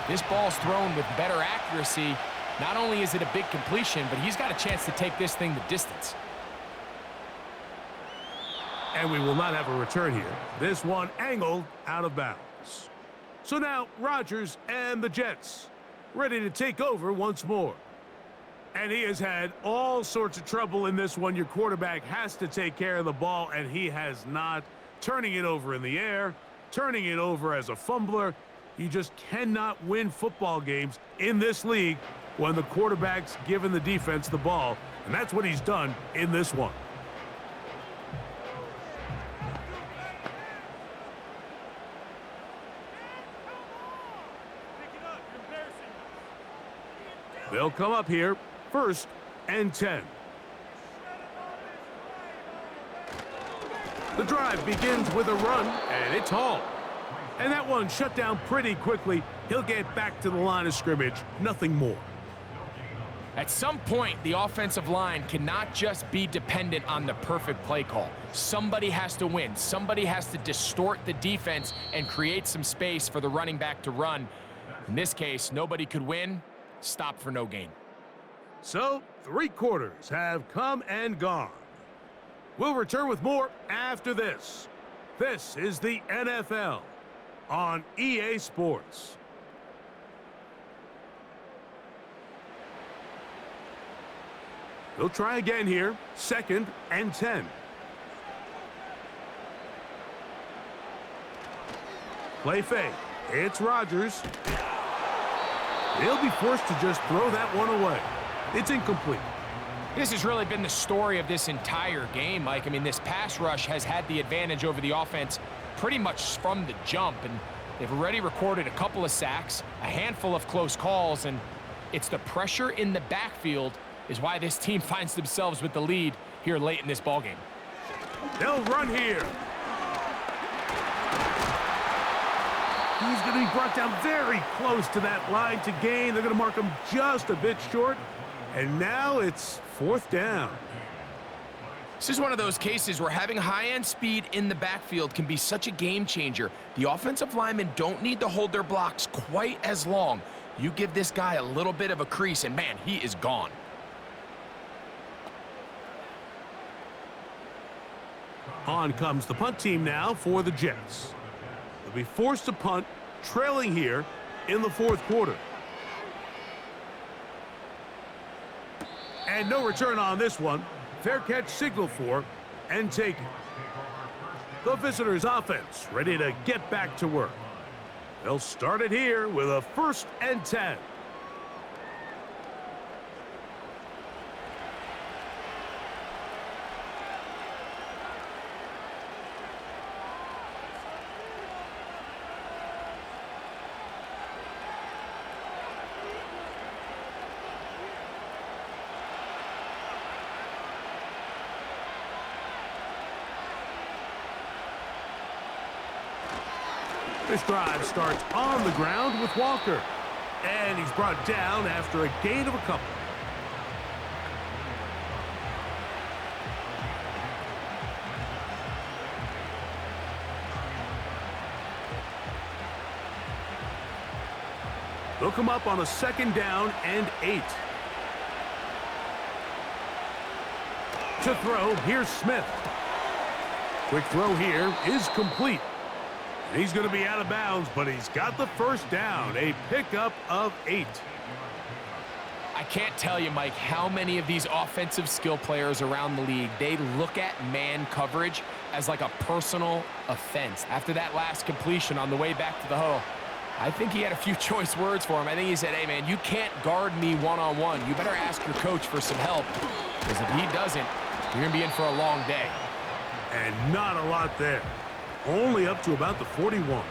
This ball's thrown with better accuracy. Not only is it a big completion, but he's got a chance to take this thing the distance. And we will not have a return here. This one angled out of bounds. So now Rodgers and the Jets ready to take over once more. And he has had all sorts of trouble in this one. Your quarterback has to take care of the ball, and he has not. Turning it over in the air, turning it over as a fumbler. You just cannot win football games in this league when the quarterback's giving the defense the ball. And that's what he's done in this one. They'll come up here, 1st and 10. The drive begins with a run, and it's Hall. And that one shut down pretty quickly. He'll get back to the line of scrimmage, nothing more. At some point, the offensive line cannot just be dependent on the perfect play call. Somebody has to win. Somebody has to distort the defense and create some space for the running back to run. In this case, nobody could win. Stop for no gain. So, 3 quarters have come and gone. We'll return with more after this. This is the NFL on EA Sports. They'll try again here. 2nd and 10. Play fake. It's Rodgers. They'll be forced to just throw that one away. It's incomplete. This has really been the story of this entire game, Mike. I mean, this pass rush has had the advantage over the offense pretty much from the jump, and they've already recorded a couple of sacks, a handful of close calls, and it's the pressure in the backfield is why this team finds themselves with the lead here late in this ballgame. They'll run here. He's going to be brought down very close to that line to gain. They're going to mark him just a bit short. And now it's 4th down. This is one of those cases where having high-end speed in the backfield can be such a game changer. The offensive linemen don't need to hold their blocks quite as long. You give this guy a little bit of a crease, and man, he is gone. On comes the punt team now for the Jets. They'll be forced to punt, trailing here in the 4th quarter. And no return on this one. Fair catch signal for and taken. The visitors' offense ready to get back to work. They'll start it here with a 1st and 10. This drive starts on the ground with Walker. And he's brought down after a gain of a couple. They'll come up on a 2nd down and 8. To throw, here's Smith. Quick throw here is complete. He's going to be out of bounds, but he's got the 1st down, a pickup of 8. I can't tell you, Mike, how many of these offensive skill players around the league, they look at man coverage as like a personal offense. After that last completion on the way back to the huddle, I think he had a few choice words for him. I think he said, hey, man, you can't guard me one-on-one. You better ask your coach for some help, because if he doesn't, you're going to be in for a long day. And not a lot there. Only up to about the 41.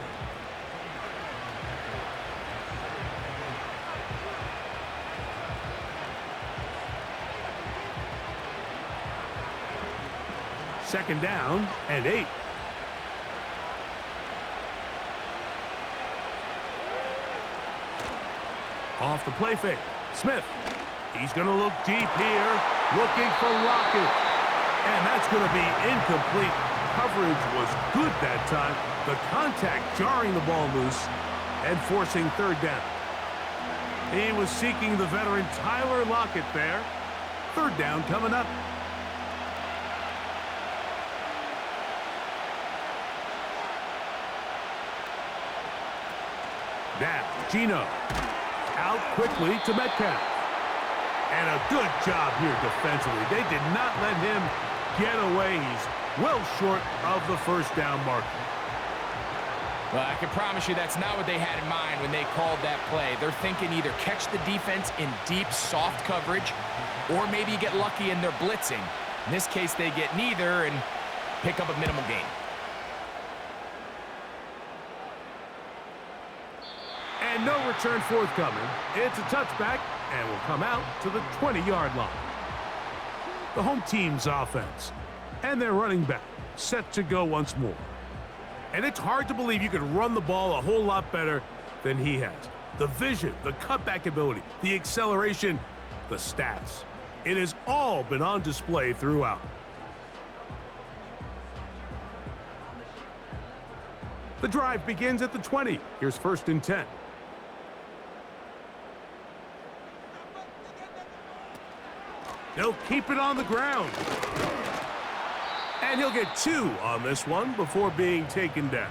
Second down and 8. Off the play fake. Smith. He's going to look deep here. Looking for Lockett. And that's going to be incomplete. Coverage was good that time. The contact jarring the ball loose and forcing 3rd down. He was seeking the veteran Tyler Lockett there. 3rd down coming up. Now, Gino. Out quickly to Metcalf. And a good job here defensively. They did not let him get away. He's well short of the 1st down marker. Well, I can promise you that's not what they had in mind when they called that play. They're thinking either catch the defense in deep, soft coverage, or maybe get lucky in their blitzing. In this case, they get neither and pick up a minimal gain. And no return forthcoming. It's a touchback and will come out to the 20-yard line. The home team's offense and their running back set to go once more. And it's hard to believe you could run the ball a whole lot better than he has. The vision, the cutback ability, the acceleration, the stats. It has all been on display throughout. The drive begins at the 20. Here's 1st and 10. They'll keep it on the ground. And he'll get 2 on this one before being taken down.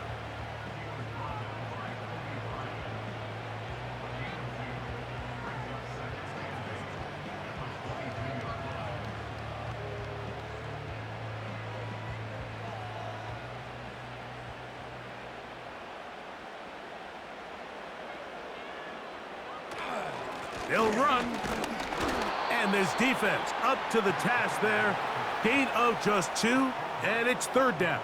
They'll run. And this defense up to the task there. Gain of just 2, and it's 3rd down.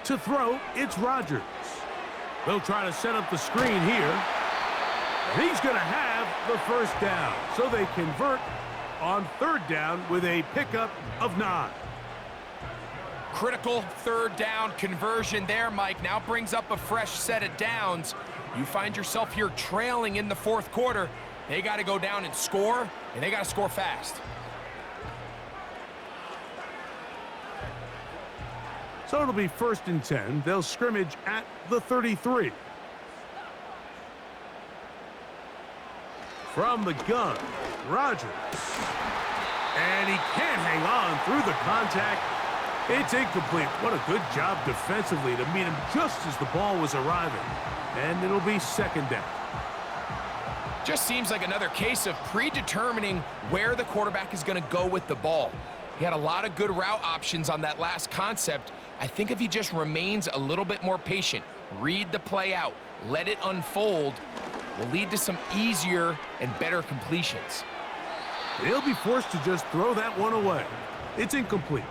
To throw, it's Rodgers. They'll try to set up the screen here. He's going to have the 1st down, so they convert on 3rd down with a pickup of 9. Critical 3rd down conversion there, Mike. Now brings up a fresh set of downs. You find yourself here trailing in the 4th quarter. They got to go down and score, and they got to score fast. So it'll be 1st and 10. They'll scrimmage at the 33. From the gun, Rodgers. And he can't hang on through the contact. It's incomplete. What a good job defensively to meet him just as the ball was arriving. And it'll be 2nd down. Just seems like another case of predetermining where the quarterback is going to go with the ball. He had a lot of good route options on that last concept. I think if he just remains a little bit more patient, read the play out, let it unfold, will lead to some easier and better completions. They'll be forced to just throw that one away. It's incomplete.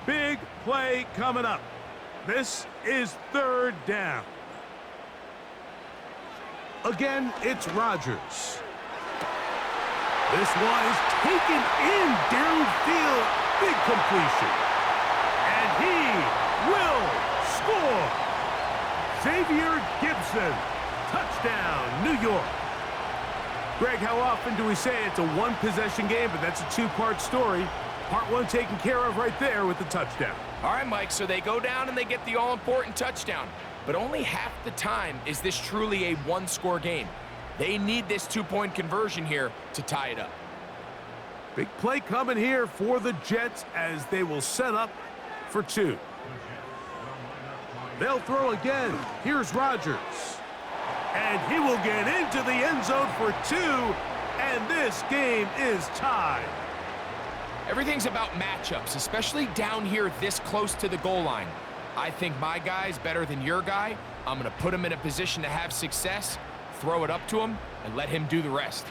Big play coming up. This is 3rd down. Again, it's Rodgers. This one is taken in downfield. Big completion. And he will score. Xavier Gibson. Touchdown, New York. Greg, how often do we say it's a 1-possession game, but that's a 2-part story? Part 1 taken care of right there with the touchdown. All right, Mike, so they go down and they get the all-important touchdown. But only half the time is this truly a 1-score game. They need this 2-point conversion here to tie it up. Big play coming here for the Jets as they will set up for 2. They'll throw again. Here's Rodgers. And he will get into the end zone for 2. And this game is tied. Everything's about matchups, especially down here this close to the goal line. I think my guy's better than your guy. I'm going to put him in a position to have success, throw it up to him, and let him do the rest.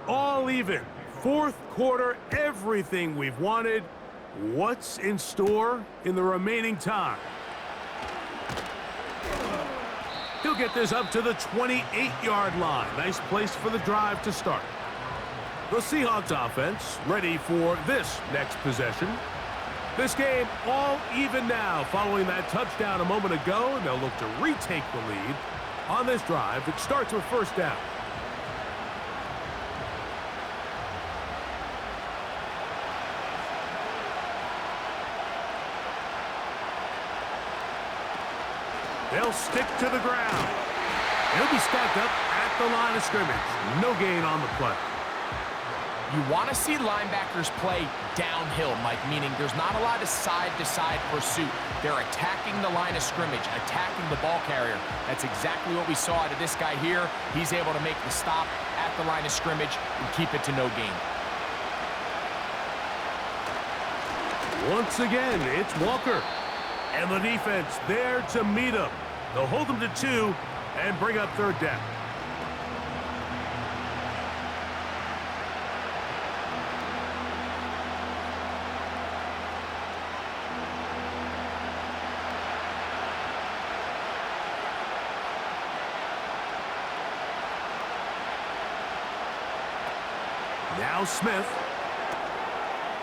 All even. 4th quarter, everything we've wanted. What's in store in the remaining time? He'll get this up to the 28-yard line. Nice place for the drive to start. The Seahawks offense ready for this next possession. This game all even now following that touchdown a moment ago, and they'll look to retake the lead on this drive. It starts with 1st down. They'll stick to the ground. He'll be stacked up at the line of scrimmage. No gain on the play. You want to see linebackers play downhill, Mike, meaning there's not a lot of side-to-side pursuit. They're attacking the line of scrimmage, attacking the ball carrier. That's exactly what we saw out of this guy here. He's able to make the stop at the line of scrimmage and keep it to no gain. Once again, it's Walker. And the defense there to meet him. They'll hold him to 2 and bring up third down. Now Smith.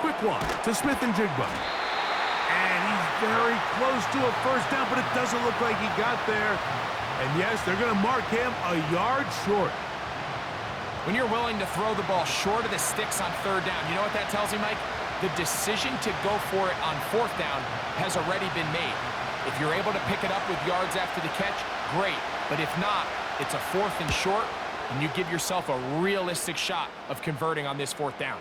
Quick one to Smith and Jigba. And he's very close to a first down, but it doesn't look like he got there. And yes, they're going to mark him a yard short. When you're willing to throw the ball short of the sticks on third down, you know what that tells you, Mike? The decision to go for it on fourth down has already been made. If you're able to pick it up with yards after the catch, great. But if not, it's a 4th and short, and you give yourself a realistic shot of converting on this 4th down.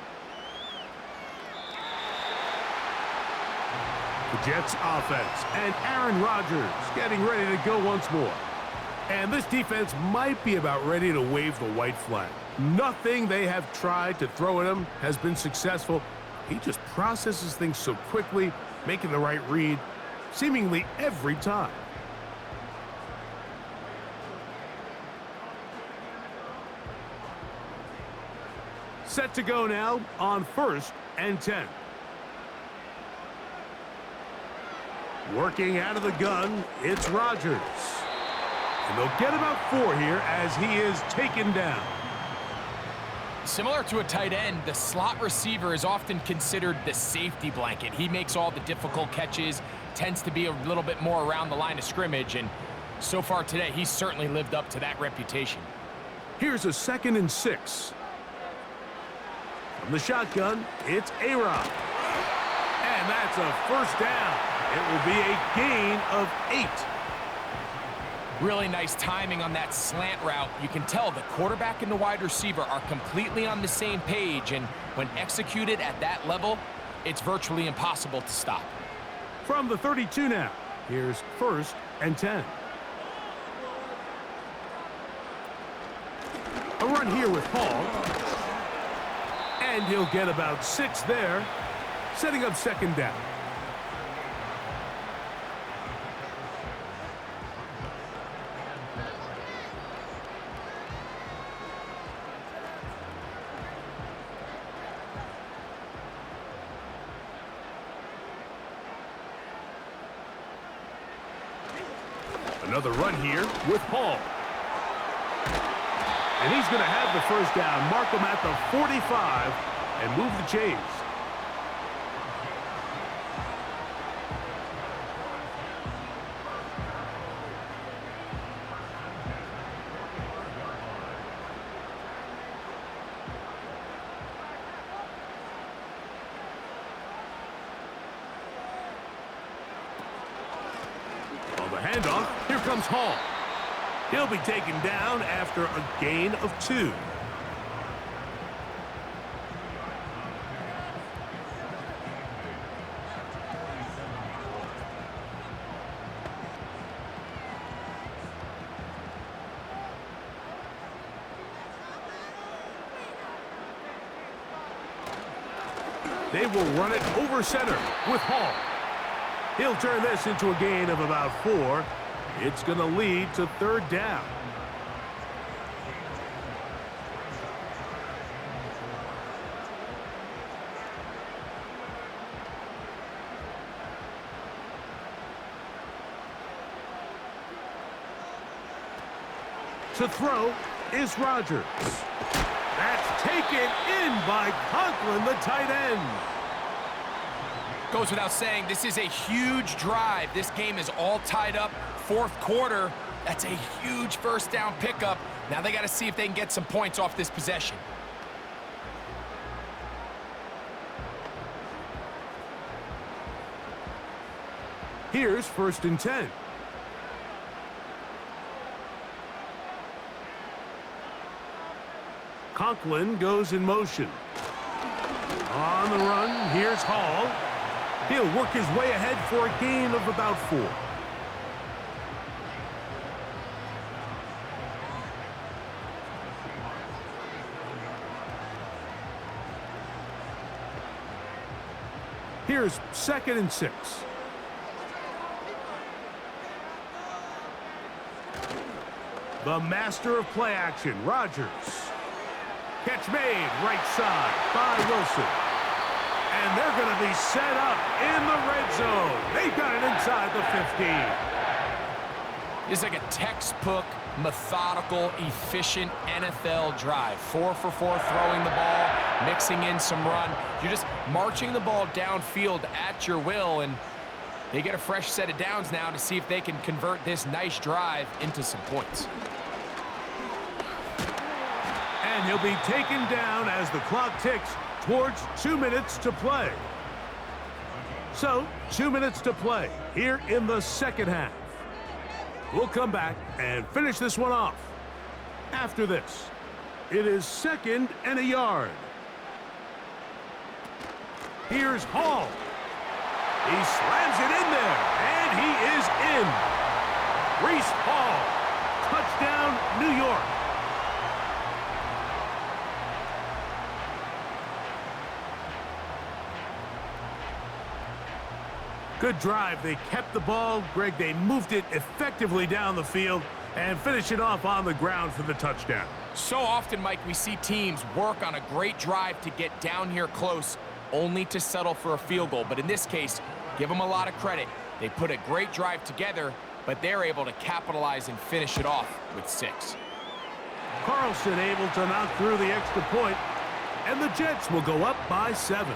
The Jets offense and Aaron Rodgers getting ready to go once more. And this defense might be about ready to wave the white flag. Nothing they have tried to throw at him has been successful. He just processes things so quickly, making the right read seemingly every time. Set to go now on 1st and 10. Working out of the gun, it's Rodgers. And they'll get about 4 here as he is taken down. Similar to a tight end, the slot receiver is often considered the safety blanket. He makes all the difficult catches, tends to be a little bit more around the line of scrimmage, and so far today, he's certainly lived up to that reputation. Here's a 2nd and 6. From the shotgun, it's A-Rob. And that's a first down. It will be a gain of 8. Really nice timing on that slant route. You can tell the quarterback and the wide receiver are completely on the same page, and when executed at that level, it's virtually impossible to stop. From the 32 now, here's 1st and 10. A run here with Hall. And he'll get about 6 there, setting up 2nd down. Another run here with Hall. And he's going to have the first down, mark him at the 45, and move the chains. On the handoff, here comes Hall. He'll be taken down after a gain of 2. They will run it over center with Hall. He'll turn this into a gain of about 4. It's going to lead to 3rd down. To throw is Rodgers. That's taken in by Conklin, the tight end. Goes without saying, this is a huge drive. This game is all tied up. 4th quarter, that's a huge first down pickup. Now they got to see if they can get some points off this possession. Here's 1st and 10. Conklin goes in motion. On the run, here's Hall. He'll work his way ahead for a gain of about 4. Here's 2nd and 6. The master of play action, Rodgers. Catch made, right side by Wilson. And they're going to be set up in the red zone. They've got it inside the 15. It's like a textbook, methodical, efficient NFL drive. 4 for 4 throwing the ball, mixing in some run. You're just marching the ball downfield at your will, and they get a fresh set of downs now to see if they can convert this nice drive into some points. And he'll be taken down as the clock ticks towards 2 minutes to play. So, 2 minutes to play here in the second half. We'll come back and finish this one off. After this, it is 2nd and a yard. Here's Hall. He slams it in there, and he is in. Reese Hall, touchdown, New York. Good drive. They kept the ball. Greg, they moved it effectively down the field and finish it off on the ground for the touchdown. So often, Mike, we see teams work on a great drive to get down here close, only to settle for a field goal. But in this case, give them a lot of credit. They put a great drive together, but they're able to capitalize and finish it off with 6. Carlson able to knock through the extra point, and the Jets will go up by 7.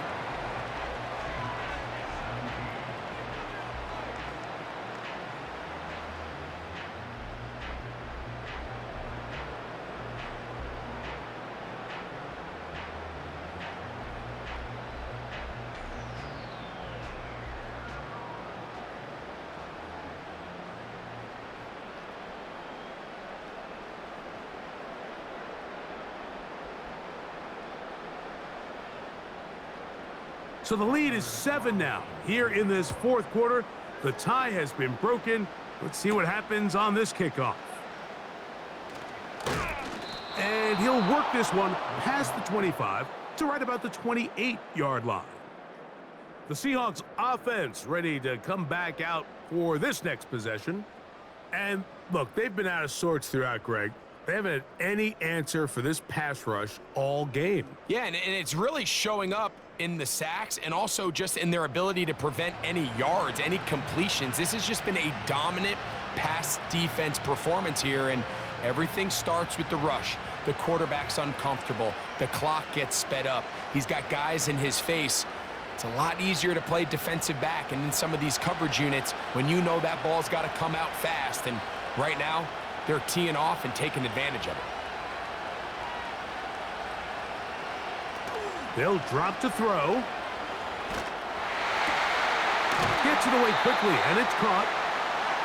So the lead is 7 now. Here in this 4th quarter, the tie has been broken. Let's see what happens on this kickoff. And he'll work this one past the 25 to right about the 28-yard line. The Seahawks offense ready to come back out for this next possession. And look, they've been out of sorts throughout, Greg. They haven't had any answer for this pass rush all game. Yeah, and it's really showing up in the sacks and also just in their ability to prevent any yards, any completions. This has just been a dominant pass defense performance here, and everything starts with the rush. The quarterback's uncomfortable. The clock gets sped up. He's got guys in his face. It's a lot easier to play defensive back, and in some of these coverage units, when you know that ball's got to come out fast, and right now, they're teeing off and taking advantage of it. They'll drop to throw. Gets it away quickly, and it's caught.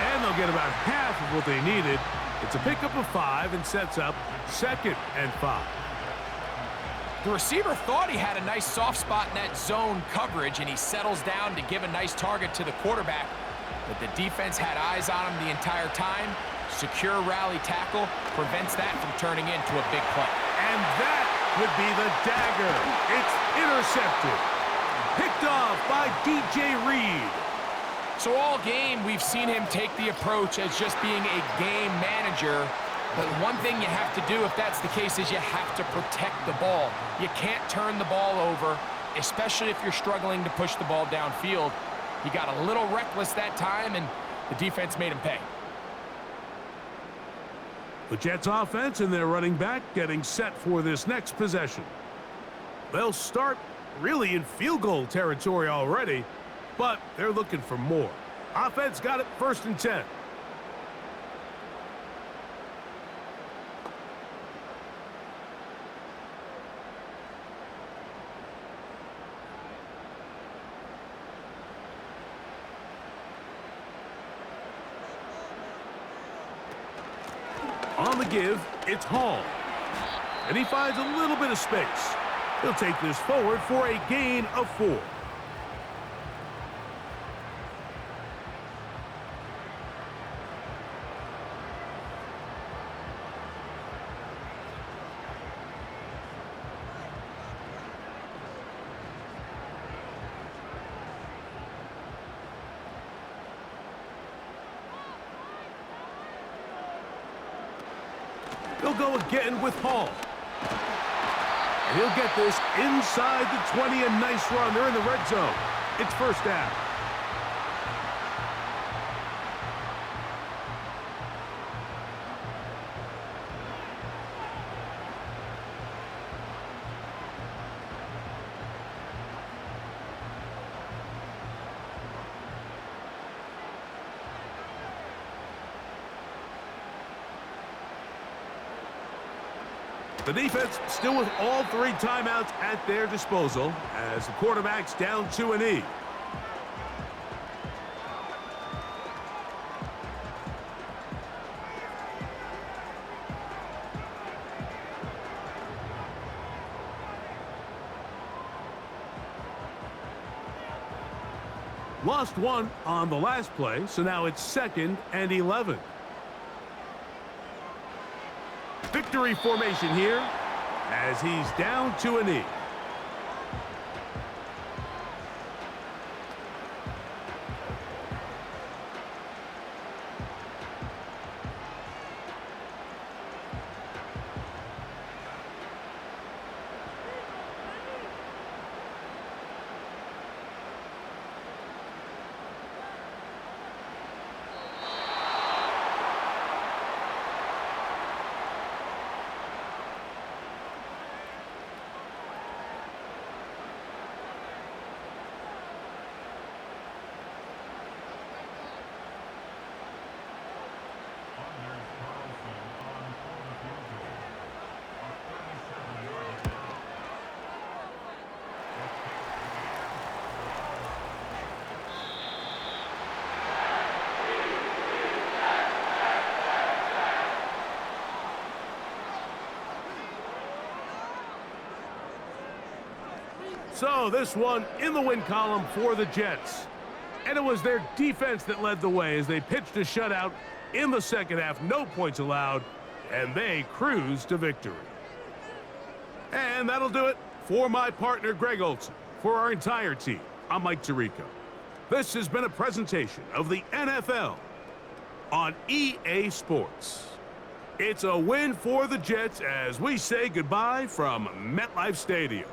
And they'll get about half of what they needed. It's a pickup of 5 and sets up 2nd and 5. The receiver thought he had a nice soft spot in that zone coverage, and he settles down to give a nice target to the quarterback. But the defense had eyes on him the entire time. Secure rally tackle prevents that from turning into a big play. And that would be the dagger. It's intercepted. Picked off by DJ Reed. So all game, we've seen him take the approach as just being a game manager. But one thing you have to do if that's the case is you have to protect the ball. You can't turn the ball over, especially if you're struggling to push the ball downfield. He got a little reckless that time, and the defense made him pay. The Jets offense and their running back getting set for this next possession. They'll start really in field goal territory already, but they're looking for more. Offense got it 1st and 10. On the give, it's Hall. And he finds a little bit of space. He'll take this forward for a gain of 4. He'll go again with Hall. And he'll get this inside the 20. A nice run. They're in the red zone. It's first down. The defense still with all 3 timeouts at their disposal as the quarterback's down to an E. Lost 1 on the last play, so now it's 2nd and 11. Victory formation here as he's down to a knee. So this one in the win column for the Jets. And it was their defense that led the way as they pitched a shutout in the second half. No points allowed, and they cruised to victory. And that'll do it for my partner, Greg Olson. For our entire team, I'm Mike Tirico. This has been a presentation of the NFL on EA Sports. It's a win for the Jets as we say goodbye from MetLife Stadium.